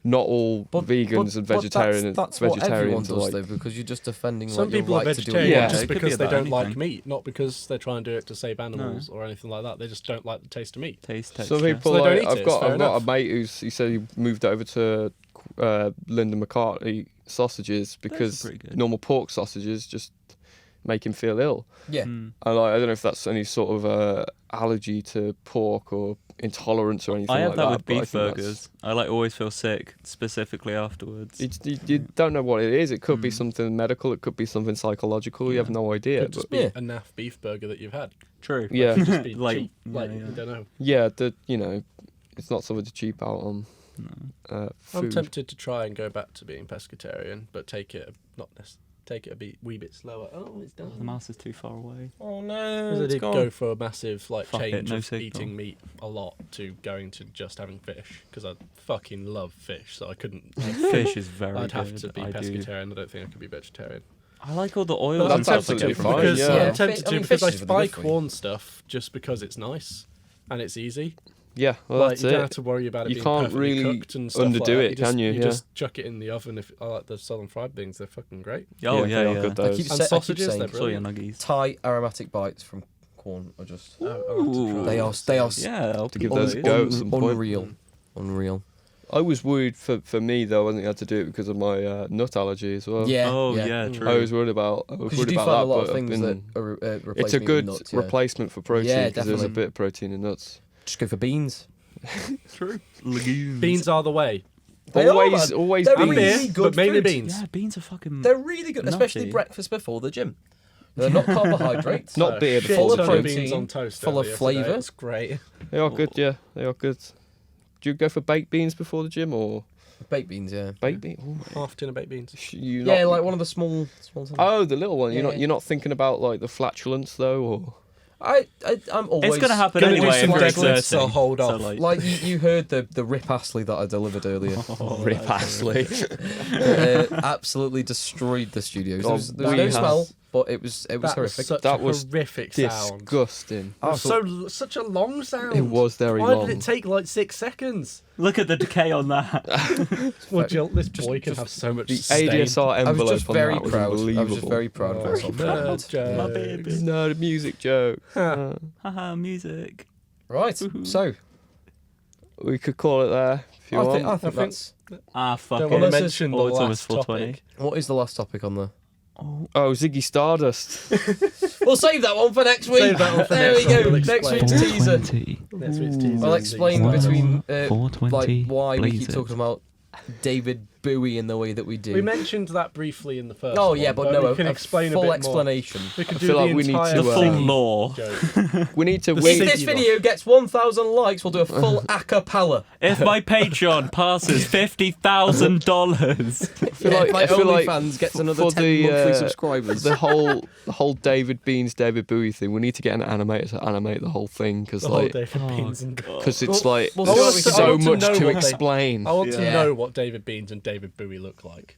not all vegans and vegetarians. That's what everyone vegetarians does, are like. though, because you're just defending Some like, your people are right to do vegetarian Yeah. just It could be because they about don't like anything. meat, not because they're trying to do it to save animals or anything like that. They just don't like the taste of meat. Taste, Some texture. people So they don't like eat it, I've it's got fair I've got enough. a mate he said he moved over to Linda McCartney sausages because pretty good. normal pork sausages just make him feel ill. Yeah, And like, I don't know if that's any sort of allergy to pork or intolerance or anything I have like that that. with but I beef think that's- burgers. I like always feel sick, specifically afterwards. You don't know what it is. It could be something medical. It could be something psychological. You have no idea. Could just But be Yeah. a naff beef burger that you've had. True. yeah, Just be Like, cheap. yeah, Like, yeah. you don't know. yeah, it's not something to cheap out on. I'm Food. tempted to try and go back to being pescatarian, but take it a wee bit slower. Oh, it's The done. mouse is too far away. Oh no, Because I it's did gone. go for a massive Fuck it, change no of signal. eating meat a lot to going to just having fish because I fucking love fish, so I couldn't. Fish is very I'd have good. to be I do. pescatarian. I don't think I could be vegetarian. I like all the oils But and that's stuff that absolutely get fine, from Because fish. yeah. I'm tempted to I mean, because fish I is really buy good for you. corn stuff just because it's nice and it's easy. Yeah, well, Like that's you it. don't have to worry about it You being can't perfectly really cooked and stuff underdo like that. it, can you? You Yeah. just chuck it in the oven. If I like the southern fried beans, they're fucking great. Oh they yeah, are yeah. good, I those. keep And sa- I keep sausages, saying they're Soya brilliant. nuggies. Thai aromatic bites from corn are just I'll have to try they are those. they are Yeah, I'll To give put those those. a go at some point. unreal. I was worried for me though. I think I had to do it because of my nut allergy as well. Yeah, Oh yeah. yeah, true. I was worried about. I was Because you worried do about find that, a lot but of I've things been- that are it's a replacement good nuts, yeah. replacement for protein Yeah, because there's a definitely. bit of protein in nuts. Just go for beans. True. Legumes. Beans are the way. They are, always, man. always They're And beans. really beer, good but mainly food. beans. Yeah, beans are fucking. They're really good, especially Nutty. breakfast before the gym. They're not carbohydrates. Not beer Shit before ton the of gym. beans on toast. full of earlier flavour. today. It's great. They are good, yeah. They are good. Do you go for baked beans before the gym or Baked beans, yeah. baked beans? Half tin of baked beans. You Yeah, not- like one of the small. Oh, the little one. Yeah. You're not thinking about like the flatulence though, or I'm always. It's gonna happen Gonna do anyway if some you're deadlifts, exerting. so hold So, off. Like you heard the Rip Astley that I delivered earlier. Rip Astley. Absolutely destroyed the studio. There God, was no we smell, have- but it was That was horrific. such That a was horrific sound. Disgusting. I thought- Such a long sound. It was very Why long. did it take like 6 seconds? Look at the decay on that. Well, Jill, this boy can have so much The stain. ADSR I was envelope just on very that was proud. I was unbelievable. just very proud of myself. Nerd jokes. My baby. No, the music joke. Haha, music. Right, so We could call it there if you I want. think, I think think- that's. Ah, fuck Don't it. want to Well, this mention the oh, it's almost last 420. topic. What is the last topic on there? Oh, Ziggy Stardust. We'll save that one for next week. Save that one for there next we one, go. we'll Next explain. week's teaser. 420. Next week's teaser. I'll explain Wow. between like 420 why we keep Blaze it. talking about David Bowie in the way that we do. We mentioned that briefly in the first. Oh one, yeah, but no, we can a explain full a bit explanation. more. We could I do feel the like we need entire to, The full Ziggy lore. joke. We need to The wait. If this Ziggy video gets 1,000 likes, we'll do a full a cappella. If my Patreon passes $50,000. My I feel like OnlyFans gets another for 10 the, monthly subscribers. the whole David Beans, David Bowie thing. We need to get an animator to animate the whole thing because The whole like David Beans and. because it's Well, like we'll see what we can so do. I much want to know to what they- explain. I want to Yeah. know what David Beans and David Bowie look like.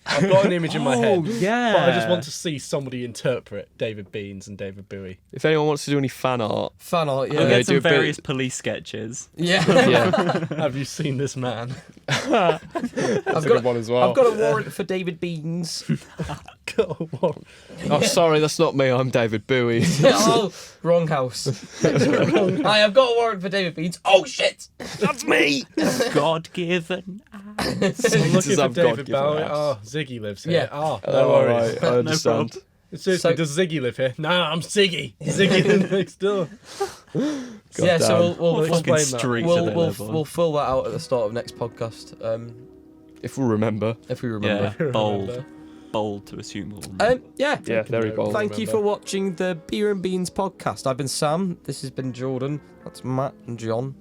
I've got an image in my head. yeah. But I just want to see somebody interpret David Beans and David Bowie. If anyone wants to do any fan art, Fan art, We'll yeah. do get some a bit- various police sketches. Yeah. yeah, Have you seen this man? I've that's a got good one as well. I've got a warrant for David Beans. Got a warrant. Oh, sorry, that's not me. I'm David Bowie. Oh, wrong house. Hi, I've got a warrant for David Beans. Oh shit! That's me. God-given. I'm looking Does for have David God-given Bowie. ass. Oh, Ziggy lives here. Yeah. Oh, no Oh, worries. right, I understand. Seriously, So- does Ziggy live here? No, I'm Ziggy. Ziggy lives next door. Yeah, so damn. we'll Explain Fucking that. streets we'll that they we'll, live on. we'll fill that out at the start of next podcast, If we remember. if we remember. Yeah, bold. Remember. Bold to assume. We'll remember. Yeah. Yeah, very no, bold. Thank you for watching the Beer and Beans podcast. I've been Sam. This has been Jordan. That's Matt and John.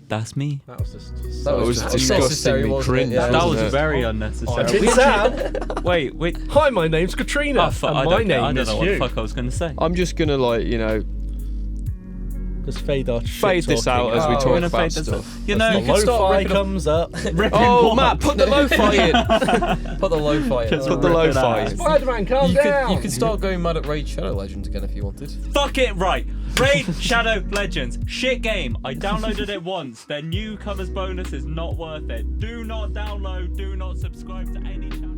That's me. That was just. That was unnecessary, disgustingly wasn't it? cringe. Yeah. That wasn't was it? very Oh, unnecessary. I've been Sam. Wait. Hi, my name's Katrina. Oh, fuck, and I my don't care. I name don't is know what the Hugh. fuck I was going to say. I'm just gonna Just fade our fade this out as we Oh, talk we're gonna about fade this stuff. You know, You can start Lo-fi ripping up- comes up. Oh, Matt, put the lo-fi in. Put the lo-fi in. Just Put the rip it lo-fi out. in. Spider-Man, calm down. You could start going mad at Raid Shadow Legends again if you wanted. Fuck it, right. Raid Shadow Legends. Shit game. I downloaded it once. Their newcomers bonus is not worth it. Do not download, do not subscribe to any channel.